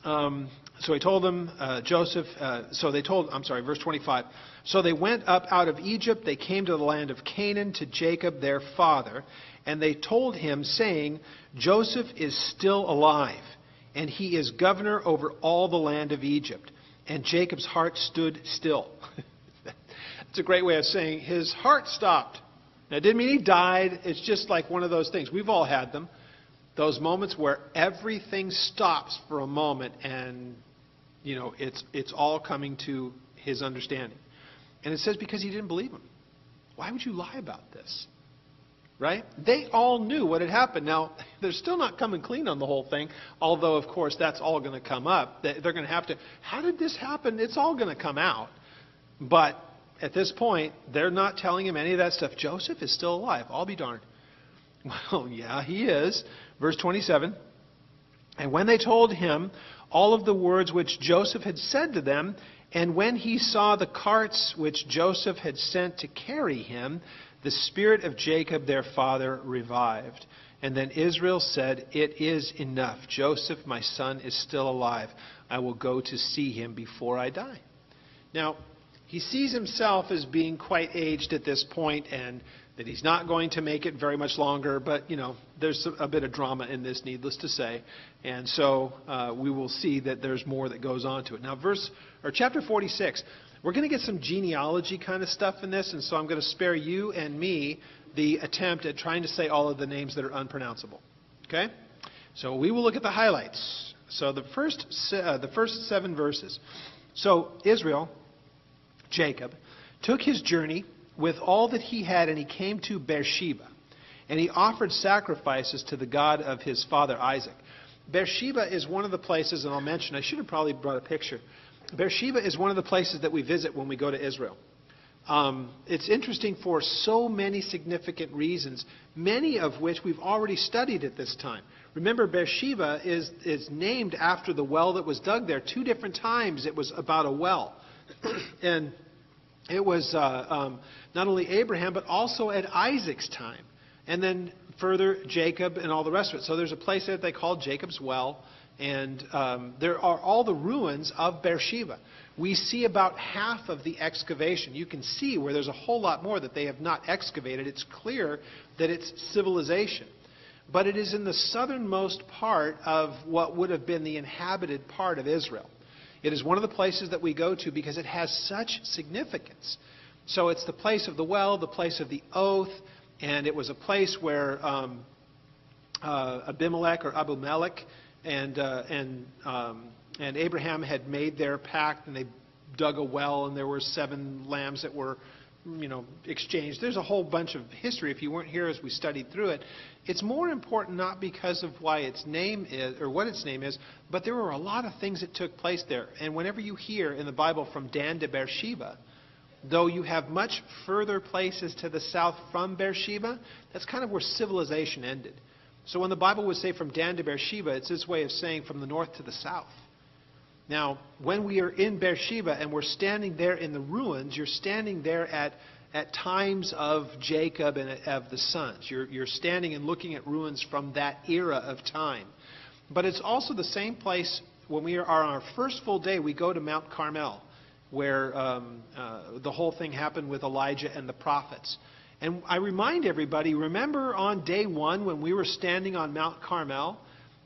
so he told them, verse 25. So they went up out of Egypt. They came to the land of Canaan to Jacob, their father. And they told him, saying, Joseph is still alive, and he is governor over all the land of Egypt. And Jacob's heart stood still. It's a great way of saying his heart stopped. Now, it didn't mean he died. It's just like one of those things. We've all had them. Those moments where everything stops for a moment and, it's all coming to his understanding. And it says because he didn't believe him. Why would you lie about this? Right? They all knew what had happened. Now, they're still not coming clean on the whole thing, although, of course, that's all going to come up. They're going to have to, how did this happen? It's all going to come out. But at this point, they're not telling him any of that stuff. Joseph is still alive. I'll be darned. Well, yeah, he is. Verse 27. And when they told him all of the words which Joseph had said to them, and when he saw the carts which Joseph had sent to carry him, the spirit of Jacob their father revived. And then Israel said, it is enough. Joseph, my son, is still alive. I will go to see him before I die. Now, he sees himself as being quite aged at this point, and that he's not going to make it very much longer. But, there's a bit of drama in this, needless to say. And so we will see that there's more that goes on to it. Now, chapter 46. We're going to get some genealogy kind of stuff in this, and so I'm going to spare you and me the attempt at trying to say all of the names that are unpronounceable. Okay? So we will look at the highlights. So the first 7 verses. So Israel, Jacob, took his journey with all that he had, and he came to Beersheba. And he offered sacrifices to the God of his father Isaac. Beersheba is one of the places, and I'll mention, I should have probably brought a picture. Beersheba is one of the places that we visit when we go to Israel. It's interesting for so many significant reasons, many of which we've already studied at this time. Remember, Beersheba is named after the well that was dug there. 2 different times it was about a well. And it was not only Abraham, but also at Isaac's time. And then further, Jacob and all the rest of it. So there's a place there that they call Jacob's Well. And there are all the ruins of Beersheba. We see about half of the excavation. You can see where there's a whole lot more that they have not excavated. It's clear that it's civilization. But it is in the southernmost part of what would have been the inhabited part of Israel. It is one of the places that we go to because it has such significance. So it's the place of the well, the place of the oath, and it was a place where Abimelech or Abimelech and Abraham had made their pact, and they dug a well, and there were 7 lambs that were, exchanged. There's a whole bunch of history. If you weren't here as we studied through it, it's more important not because of why its name is or what its name is, but there were a lot of things that took place there. And whenever you hear in the Bible from Dan to Beersheba, though you have much further places to the south from Beersheba, that's kind of where civilization ended. So when the Bible would say from Dan to Beersheba, it's this way of saying from the north to the south. Now, when we are in Beersheba and we're standing there in the ruins, you're standing there at times of Jacob and of the sons. You're standing and looking at ruins from that era of time. But it's also the same place when we are on our first full day, we go to Mount Carmel, where the whole thing happened with Elijah and the prophets. And I remind everybody, remember on day one when we were standing on Mount Carmel,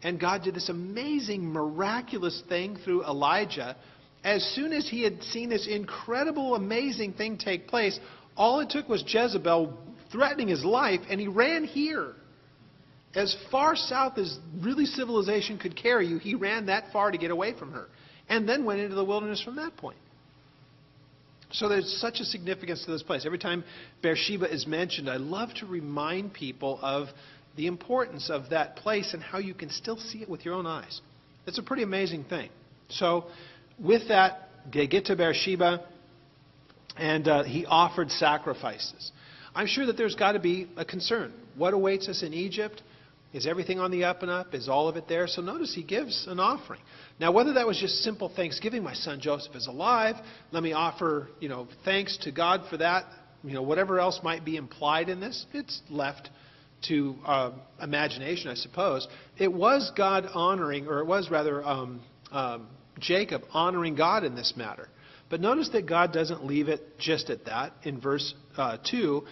and God did this amazing, miraculous thing through Elijah. As soon as he had seen this incredible, amazing thing take place, all it took was Jezebel threatening his life, and he ran here. As far south as really civilization could carry you, he ran that far to get away from her. And then went into the wilderness from that point. So there's such a significance to this place. Every time Beersheba is mentioned, I love to remind people of the importance of that place and how you can still see it with your own eyes. It's a pretty amazing thing. So with that, they get to Beersheba, and he offered sacrifices. I'm sure that there's got to be a concern. What awaits us in Egypt? Is everything on the up and up? Is all of it there? So notice he gives an offering. Now, whether that was just simple thanksgiving, my son Joseph is alive, let me offer, thanks to God for that, whatever else might be implied in this, it's left to imagination, I suppose. It was God honoring, or it was rather Jacob honoring God in this matter. But notice that God doesn't leave it just at that. In verse 2,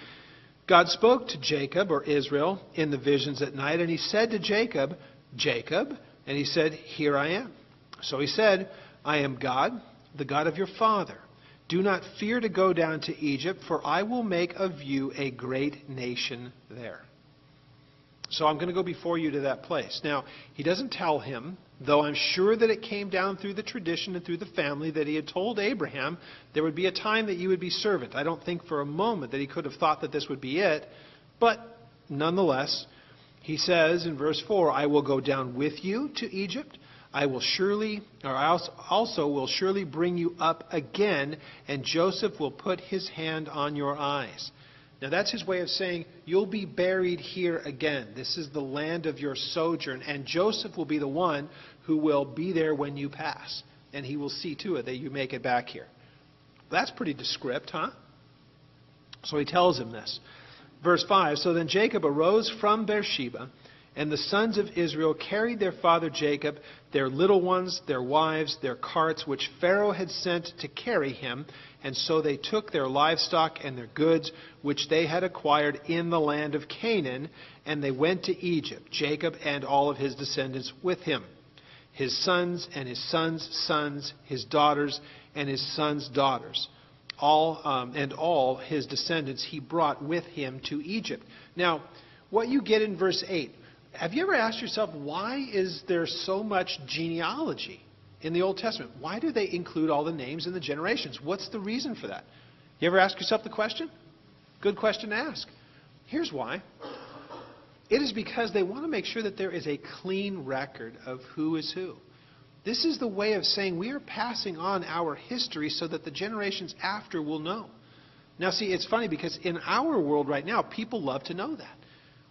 God spoke to Jacob, or Israel, in the visions at night, and he said to Jacob, Jacob, and he said, here I am. So he said, I am God, the God of your father. Do not fear to go down to Egypt, for I will make of you a great nation there. So I'm going to go before you to that place. Now, he doesn't tell him, though I'm sure that it came down through the tradition and through the family that he had told Abraham there would be a time that you would be servant. I don't think for a moment that he could have thought that this would be it. But nonetheless, he says in verse 4, I will go down with you to Egypt. I also will surely bring you up again, and Joseph will put his hand on your eyes. Now that's his way of saying, you'll be buried here again. This is the land of your sojourn, and Joseph will be the one who will be there when you pass, and he will see to it that you make it back here. That's pretty descriptive, huh? So he tells him this. Verse 5, so then Jacob arose from Beersheba, and the sons of Israel carried their father Jacob, their little ones, their wives, their carts, which Pharaoh had sent to carry him. And so they took their livestock and their goods, which they had acquired in the land of Canaan, and they went to Egypt, Jacob and all of his descendants with him, his sons and his sons' sons, his daughters and his sons' daughters. All his descendants he brought with him to Egypt. Now, what you get in verse 8, have you ever asked yourself, why is there so much genealogy in the Old Testament? Why do they include all the names and the generations? What's the reason for that? You ever ask yourself the question? Good question to ask. Here's why. It is because they want to make sure that there is a clean record of who is who. This is the way of saying we are passing on our history so that the generations after will know. Now see, it's funny because in our world right now, people love to know that.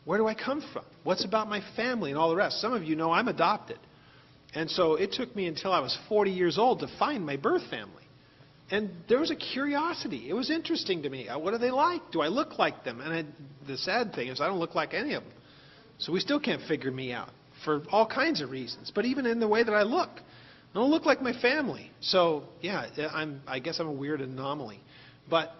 Where do I come from? What's about my family and all the rest? Some of you know I'm adopted. And so it took me until I was 40 years old to find my birth family. And there was a curiosity. It was interesting to me. What are they like? Do I look like them? And the sad thing is I don't look like any of them. So we still can't figure me out for all kinds of reasons. But even in the way that I don't look like my family. So yeah, I guess I'm a weird anomaly. But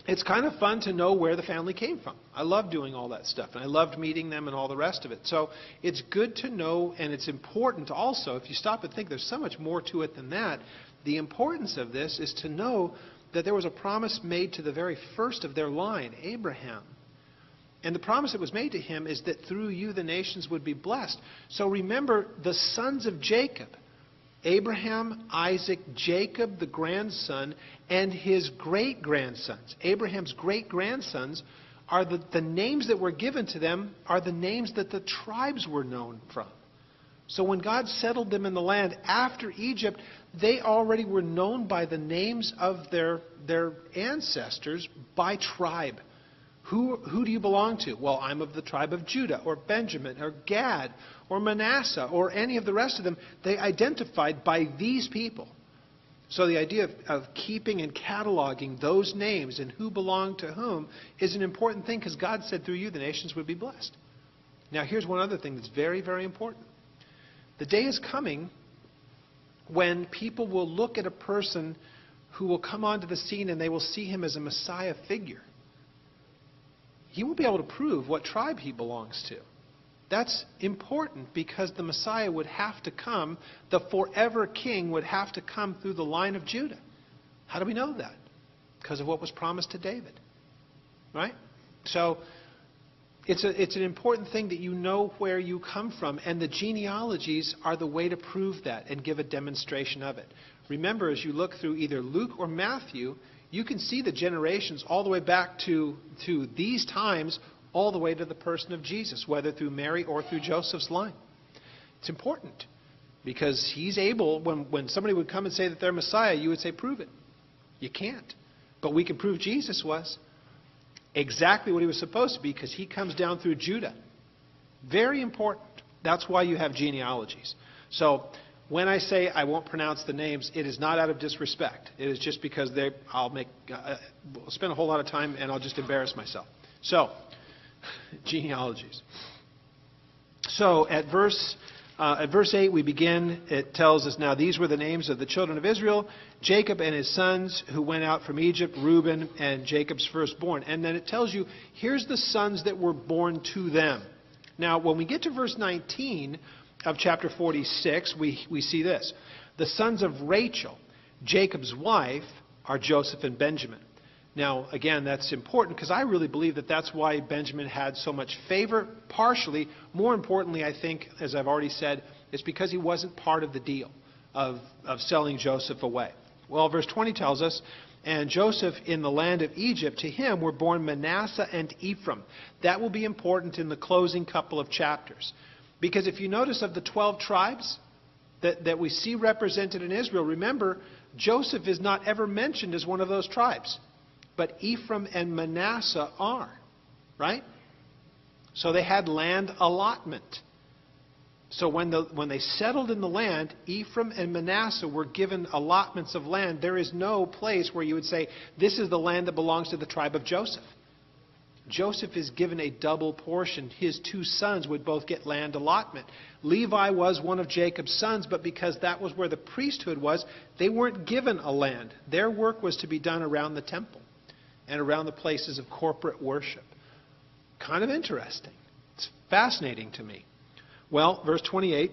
it's kind of fun to know where the family came from. I love doing all that stuff, and I loved meeting them and all the rest of it. So it's good to know, and it's important also, if you stop and think, there's so much more to it than that. The importance of this is to know that there was a promise made to the very first of their line, Abraham. And the promise that was made to him is that through you the nations would be blessed. So remember the sons of Jacob. Abraham, Isaac, Jacob, the grandson, and his great-grandsons. Abraham's great-grandsons are the names that were given to them are the names that the tribes were known from. So when God settled them in the land after Egypt, they already were known by the names of their ancestors by tribe. Who do you belong to? Well, I'm of the tribe of Judah, or Benjamin, or Gad, or Manasseh, or any of the rest of them. They identified by these people. So the idea of keeping and cataloging those names and who belonged to whom is an important thing, because God said through you the nations would be blessed. Now here's one other thing that's very, very important. The day is coming when people will look at a person who will come onto the scene and they will see him as a Messiah figure. He will be able to prove what tribe he belongs to. That's important because the Messiah would have to come, the forever king would have to come through the line of Judah. How do we know that? Because of what was promised to David. Right? So it's an important thing that you know where you come from, and the genealogies are the way to prove that and give a demonstration of it. Remember, as you look through either Luke or Matthew, you can see the generations all the way back to these times, all the way to the person of Jesus, whether through Mary or through Joseph's line. It's important because he's able, when somebody would come and say that they're Messiah, you would say, prove it. You can't. But we can prove Jesus was exactly what he was supposed to be because he comes down through Judah. Very important. That's why you have genealogies. So when I say I won't pronounce the names, it is not out of disrespect. It is just because I'll spend a whole lot of time and I'll just embarrass myself. So, genealogies. So at verse 8 we begin, it tells us, now these were the names of the children of Israel, Jacob and his sons who went out from Egypt, Reuben and Jacob's firstborn. And then it tells you, here's the sons that were born to them. Now when we get to verse 19 of chapter 46, we see this. The sons of Rachel, Jacob's wife, are Joseph and Benjamin. Now, again, that's important because I really believe that that's why Benjamin had so much favor, partially. More importantly, I think, as I've already said, it's because he wasn't part of the deal of selling Joseph away. Well, verse 20 tells us, and Joseph in the land of Egypt, to him were born Manasseh and Ephraim. That will be important in the closing couple of chapters. Because if you notice of the 12 tribes that we see represented in Israel, remember, Joseph is not ever mentioned as one of those tribes. But Ephraim and Manasseh are, right? So they had land allotment. So when they settled in the land, Ephraim and Manasseh were given allotments of land. There is no place where you would say, this is the land that belongs to the tribe of Joseph. Joseph is given a double portion. His two sons would both get land allotment. Levi was one of Jacob's sons, but because that was where the priesthood was, they weren't given a land. Their work was to be done around the temple and around the places of corporate worship. Kind of interesting. It's fascinating to me. Well, verse 28.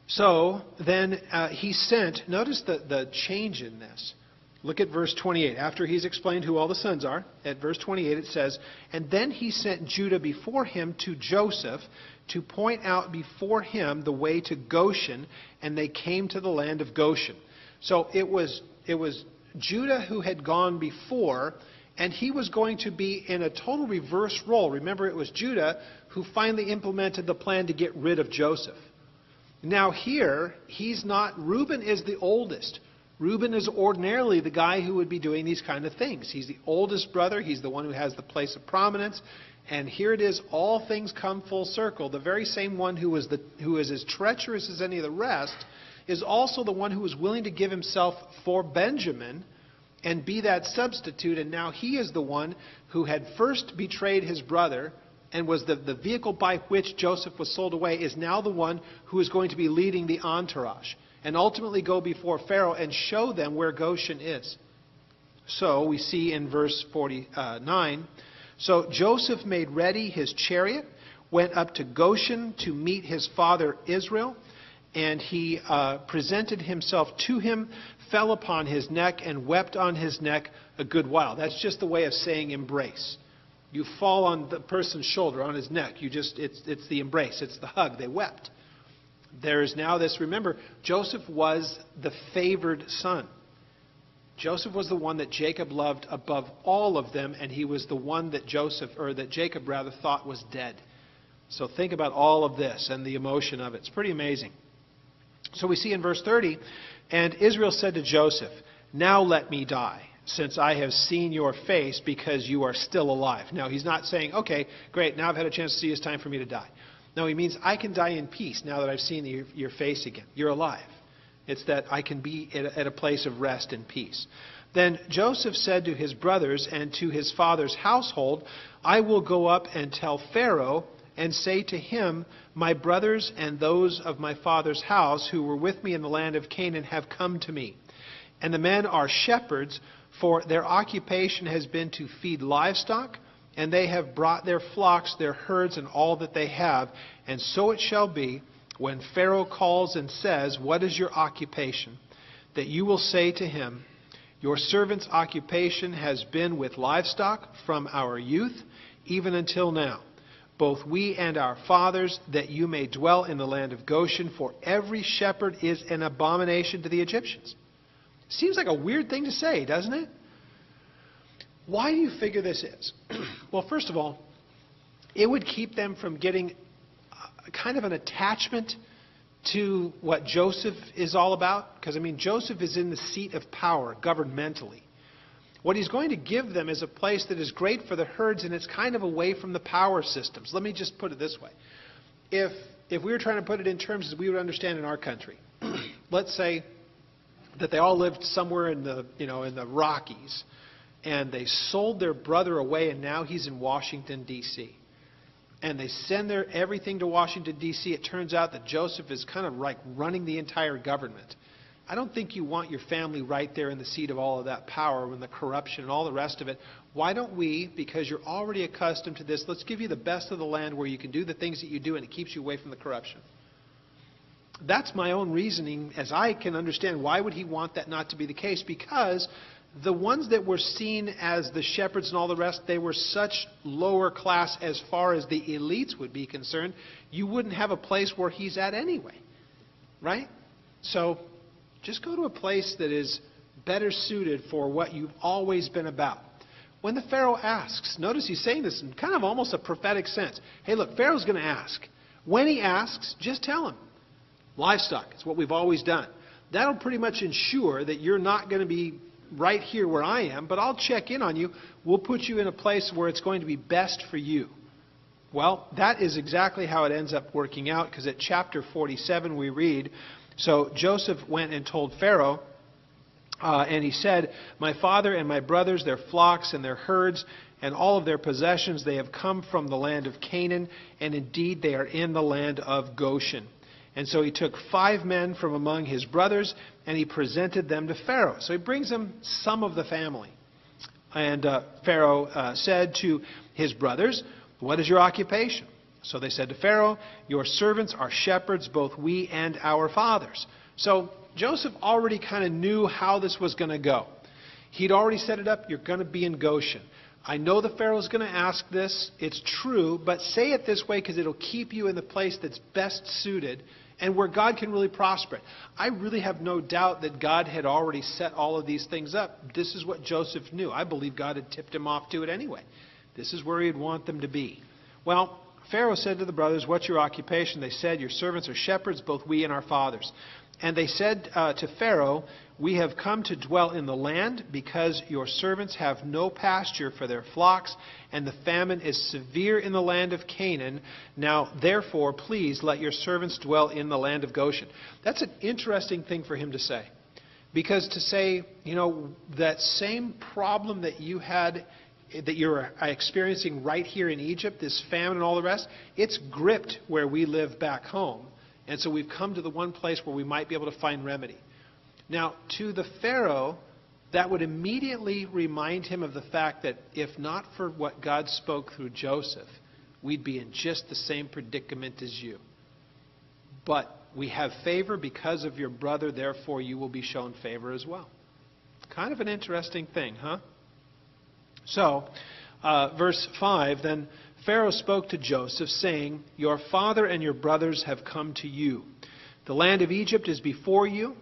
So then he sent, notice the change in this. Look at verse 28. After he's explained who all the sons are, at verse 28 it says, and then he sent Judah before him to Joseph to point out before him the way to Goshen, and they came to the land of Goshen. So it was Judah who had gone before, and he was going to be in a total reverse role. Remember, it was Judah who finally implemented the plan to get rid of Joseph. Now here, Reuben is the oldest. Reuben is ordinarily the guy who would be doing these kind of things. He's the oldest brother. He's the one who has the place of prominence. And here it is, all things come full circle. The very same one who is as treacherous as any of the rest is also the one who was willing to give himself for Benjamin and be that substitute. And now he is the one who had first betrayed his brother and was the vehicle by which Joseph was sold away, is now the one who is going to be leading the entourage and ultimately go before Pharaoh and show them where Goshen is. So we see in verse 49, so Joseph made ready his chariot, went up to Goshen to meet his father Israel, and he presented himself to him, fell upon his neck, and wept on his neck a good while. That's just the way of saying embrace. You fall on the person's shoulder, on his neck. It's the embrace. It's the hug. They wept. There is now this, remember, Joseph was the favored son. Joseph was the one that Jacob loved above all of them, and he was the one that Jacob thought was dead. So think about all of this and the emotion of it. It's pretty amazing. So we see in verse 30, and Israel said to Joseph, now let me die, since I have seen your face, because you are still alive. Now, he's not saying, okay, great, now I've had a chance to see you, it's time for me to die. No, he means I can die in peace now that I've seen your face again. You're alive. It's that I can be at a place of rest and peace. Then Joseph said to his brothers and to his father's household, I will go up and tell Pharaoh and say to him, my brothers and those of my father's house who were with me in the land of Canaan have come to me. And the men are shepherds, for their occupation has been to feed livestock, and they have brought their flocks, their herds, and all that they have. And so it shall be, when Pharaoh calls and says, what is your occupation? That you will say to him, your servant's occupation has been with livestock from our youth, even until now, both we and our fathers, that you may dwell in the land of Goshen, for every shepherd is an abomination to the Egyptians. Seems like a weird thing to say, doesn't it? Why do you figure this is? Well, first of all, it would keep them from getting kind of an attachment to what Joseph is all about. Because, I mean, Joseph is in the seat of power governmentally. What he's going to give them is a place that is great for the herds, and it's kind of away from the power systems. Let me just put it this way. If we were trying to put it in terms that we would understand in our country, let's say that they all lived somewhere in the Rockies, and they sold their brother away, and now he's in Washington, D.C. And they send their everything to Washington, D.C. It turns out that Joseph is kind of like running the entire government. I don't think you want your family right there in the seat of all of that power and the corruption and all the rest of it. Why don't we, because you're already accustomed to this, let's give you the best of the land where you can do the things that you do and it keeps you away from the corruption. That's my own reasoning, as I can understand. Why would he want that not to be the case? Because the ones that were seen as the shepherds and all the rest, they were such lower class as far as the elites would be concerned, you wouldn't have a place where he's at anyway. Right? So just go to a place that is better suited for what you've always been about. When the Pharaoh asks, notice he's saying this in kind of almost a prophetic sense. Hey, look, Pharaoh's going to ask. When he asks, just tell him. Livestock, it's what we've always done. That'll pretty much ensure that you're not going to be right here where I am, but I'll check in on you. We'll put you in a place where it's going to be best for you. Well, that is exactly how it ends up working out, because at chapter 47 we read, so Joseph went and told Pharaoh, and he said, my father and my brothers, their flocks and their herds, and all of their possessions, they have come from the land of Canaan, and indeed they are in the land of Goshen. And so he took 5 men from among his brothers, and he presented them to Pharaoh. So he brings him some of the family. And Pharaoh said to his brothers, what is your occupation? So they said to Pharaoh, your servants are shepherds, both we and our fathers. So Joseph already kind of knew how this was going to go. He'd already set it up. You're going to be in Goshen. I know the Pharaoh's going to ask this. It's true, but say it this way because it'll keep you in the place that's best suited and where God can really prosper it. I really have no doubt that God had already set all of these things up. This is what Joseph knew. I believe God had tipped him off to it anyway. This is where he'd want them to be. Well, Pharaoh said to the brothers, what's your occupation? They said, your servants are shepherds, both we and our fathers. And they said to Pharaoh, we have come to dwell in the land because your servants have no pasture for their flocks, and the famine is severe in the land of Canaan. Now, therefore, please let your servants dwell in the land of Goshen. That's an interesting thing for him to say. Because to say, that same problem that you had, that you're experiencing right here in Egypt, this famine and all the rest, it's gripped where we live back home. And so we've come to the one place where we might be able to find remedy. Now, to the Pharaoh, that would immediately remind him of the fact that if not for what God spoke through Joseph, we'd be in just the same predicament as you. But we have favor because of your brother, therefore you will be shown favor as well. Kind of an interesting thing, huh? So, verse 5, then Pharaoh spoke to Joseph, saying, your father and your brothers have come to you. The land of Egypt is before you.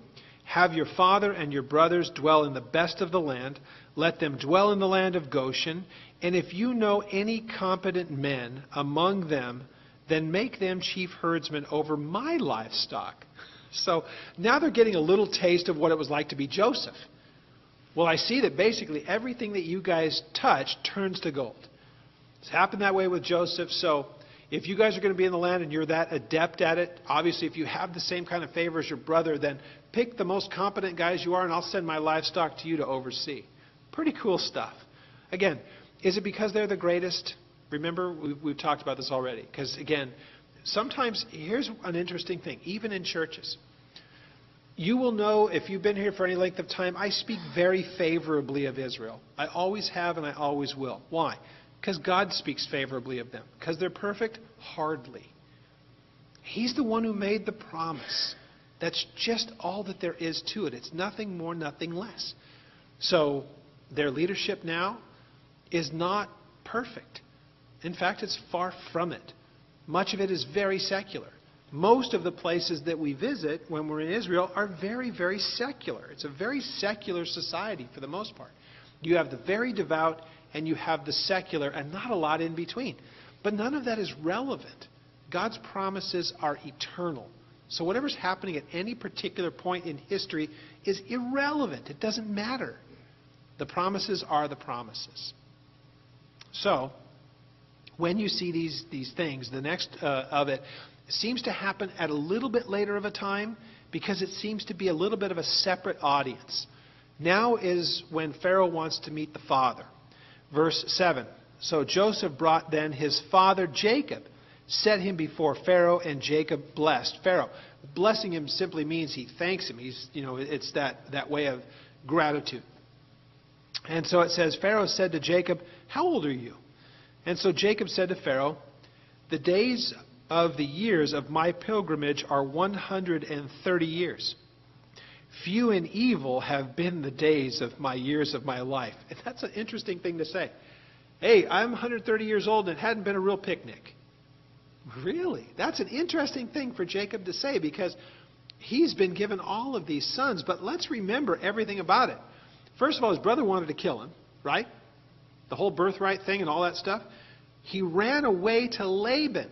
Have your father and your brothers dwell in the best of the land. Let them dwell in the land of Goshen. And if you know any competent men among them, then make them chief herdsmen over my livestock. So now they're getting a little taste of what it was like to be Joseph. Well, I see that basically everything that you guys touch turns to gold. It's happened that way with Joseph. So if you guys are going to be in the land and you're that adept at it, obviously if you have the same kind of favor as your brother, then pick the most competent guys you are and I'll send my livestock to you to oversee. Pretty cool stuff. Again, is it because they're the greatest? Remember, we've talked about this already. Because again, sometimes, here's an interesting thing, even in churches. You will know, if you've been here for any length of time, I speak very favorably of Israel. I always have and I always will. Why? Because God speaks favorably of them. Because they're perfect? Hardly. He's the one who made the promise. That's just all that there is to it. It's nothing more, nothing less. So their leadership now is not perfect. In fact, it's far from it. Much of it is very secular. Most of the places that we visit when we're in Israel are very, very secular. It's a very secular society for the most part. You have the very devout and you have the secular and not a lot in between. But none of that is relevant. God's promises are eternal. So whatever's happening at any particular point in history is irrelevant. It doesn't matter. The promises are the promises. So when you see these things, the next of it seems to happen at a little bit later of a time because it seems to be a little bit of a separate audience. Now is when Pharaoh wants to meet the father. Verse 7. So Joseph brought then his father Jacob, set him before Pharaoh, and Jacob blessed Pharaoh. Blessing him simply means he thanks him. It's that way of gratitude. And so it says, Pharaoh said to Jacob, "How old are you?" And so Jacob said to Pharaoh, "The days of the years of my pilgrimage are 130 years. Few and evil have been the days of my years of my life." And that's an interesting thing to say. Hey, I'm 130 years old and it hadn't been a real picnic. Really? That's an interesting thing for Jacob to say because he's been given all of these sons. But let's remember everything about it. First of all, his brother wanted to kill him, right? The whole birthright thing and all that stuff. He ran away to Laban,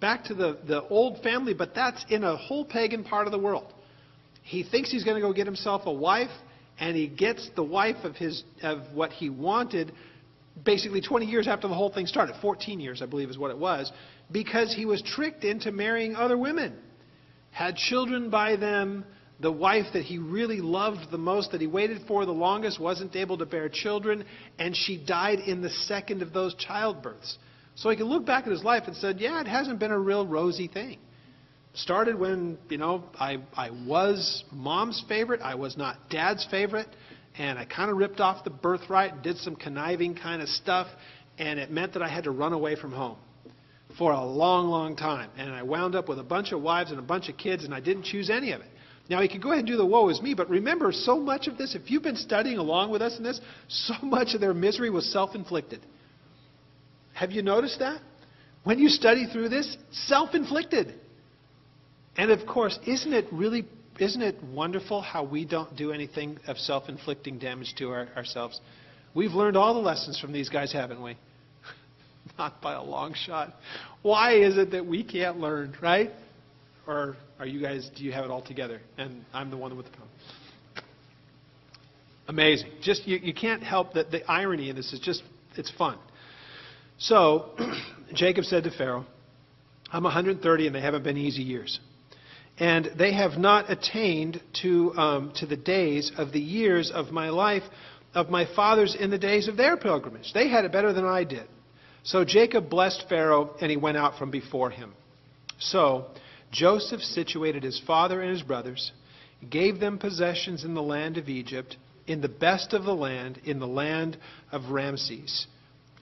back to the old family, but that's in a whole pagan part of the world. He thinks he's going to go get himself a wife, and he gets the wife of what he wanted basically 20 years after the whole thing started. 14 years, I believe, is what it was, because he was tricked into marrying other women. Had children by them. The wife that he really loved the most, that he waited for the longest, wasn't able to bear children, and she died in the second of those childbirths. So he can look back at his life and said, yeah, it hasn't been a real rosy thing. Started when, I was mom's favorite. I was not dad's favorite. And I kind of ripped off the birthright and did some conniving kind of stuff. And it meant that I had to run away from home for a long, long time. And I wound up with a bunch of wives and a bunch of kids, and I didn't choose any of it. Now, he could go ahead and do the woe is me, but remember, so much of this, if you've been studying along with us in this, so much of their misery was self-inflicted. Have you noticed that? When you study through this, self-inflicted. And of course, isn't it wonderful how we don't do anything of self-inflicting damage to ourselves? We've learned all the lessons from these guys, haven't we? Not by a long shot. Why is it that we can't learn, right? Or are you guys, do you have it all together? And I'm the one with the problem. Amazing. Just, you can't help that the irony in this is just, it's fun. So, Jacob said to Pharaoh, I'm 130 and they haven't been easy years. And they have not attained to the days of the years of my life, of my fathers in the days of their pilgrimage. They had it better than I did. So Jacob blessed Pharaoh, and he went out from before him. So Joseph situated his father and his brothers, gave them possessions in the land of Egypt, in the best of the land, in the land of Ramses,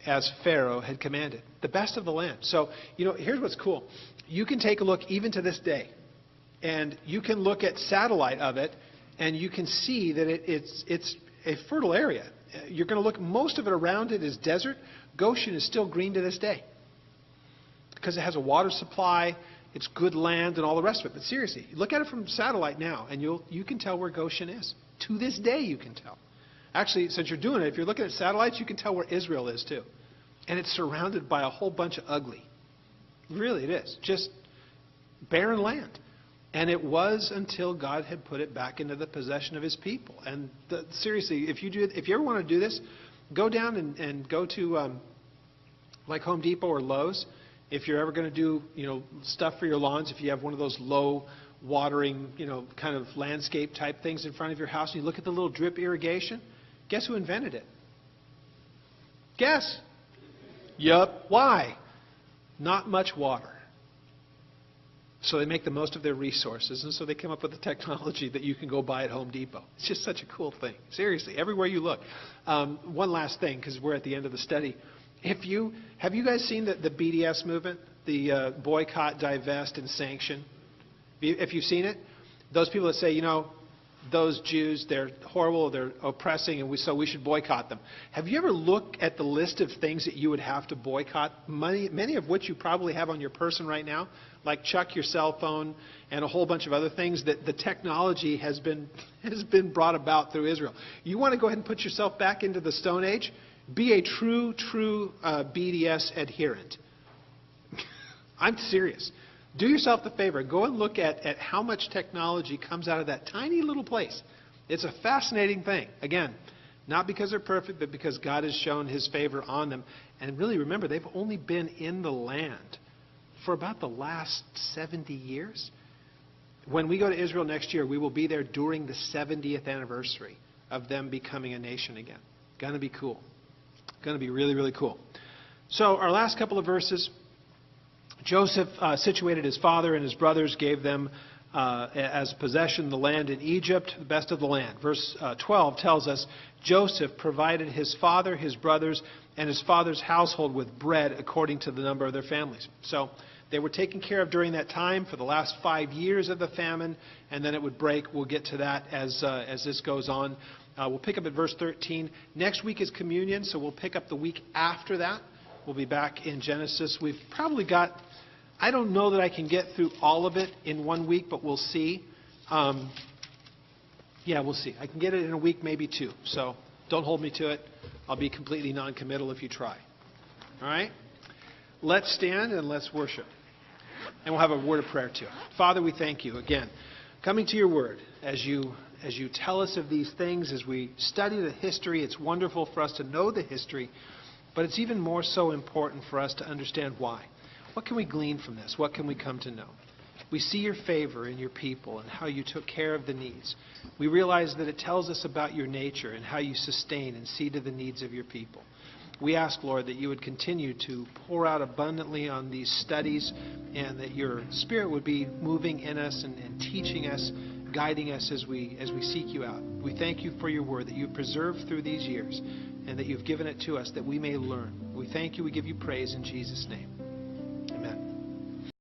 as Pharaoh had commanded. The best of the land. So, here's what's cool. You can take a look even to this day, and you can look at satellite of it, and you can see that it's a fertile area. You're going to look, most of it around it is desert. Goshen is still green to this day because it has a water supply, it's good land, and all the rest of it. But seriously, look at it from satellite now, and you can tell where Goshen is. To this day, you can tell. Actually, since you're doing it, if you're looking at satellites, you can tell where Israel is too. And it's surrounded by a whole bunch of ugly. Really, it is. Just barren land. And it was until God had put it back into the possession of his people. And seriously, if you ever want to do this, go down and go to like Home Depot or Lowe's. If you're ever going to do stuff for your lawns, if you have one of those low watering kind of landscape type things in front of your house, and you look at the little drip irrigation, guess who invented it? Guess? Yup. Why? Not much water. So they make the most of their resources, and so they come up with the technology that you can go buy at Home Depot. It's just such a cool thing. Seriously, everywhere you look. One last thing, because we're at the end of the study. Have you guys seen the BDS movement, the boycott, divest, and sanction? If you've seen it, those people that say, those Jews, they're horrible, they're oppressing, and so we should boycott them. Have you ever looked at the list of things that you would have to boycott, many of which you probably have on your person right now, like chuck your cell phone and a whole bunch of other things that the technology has been brought about through Israel? You want to go ahead and put yourself back into the Stone Age? Be a true BDS adherent. I'm serious. Do yourself the favor. Go and look at how much technology comes out of that tiny little place. It's a fascinating thing. Again, not because they're perfect, but because God has shown his favor on them. And really remember, they've only been in the land for about the last 70 years. When we go to Israel next year, we will be there during the 70th anniversary of them becoming a nation again. Going to be cool. Going to be really, really cool. So our last couple of verses. Joseph situated his father and his brothers, gave them as possession the land in Egypt, the best of the land. Verse 12 tells us, Joseph provided his father, his brothers, and his father's household with bread according to the number of their families. So they were taken care of during that time for the last 5 years of the famine, and then it would break. We'll get to that as this goes on. We'll pick up at verse 13. Next week is communion, so we'll pick up the week after that. We'll be back in Genesis. We've probably got, I don't know that I can get through all of it in 1 week, but we'll see. We'll see. I can get it in a week, maybe 2. So don't hold me to it. I'll be completely non-committal if you try. All right? Let's stand and let's worship. And we'll have a word of prayer too. Father, we thank you again. Coming to your word, as you tell us of these things, as we study the history, it's wonderful for us to know the history. But it's even more so important for us to understand why. What can we glean from this? What can we come to know? We see your favor in your people and how you took care of the needs. We realize that it tells us about your nature and how you sustain and see to the needs of your people. We ask, Lord, that you would continue to pour out abundantly on these studies and that your Spirit would be moving in us and teaching us, guiding us as we seek you out. We thank you for your word that you've preserved through these years and that you've given it to us that we may learn. We thank you. We give you praise in Jesus' name.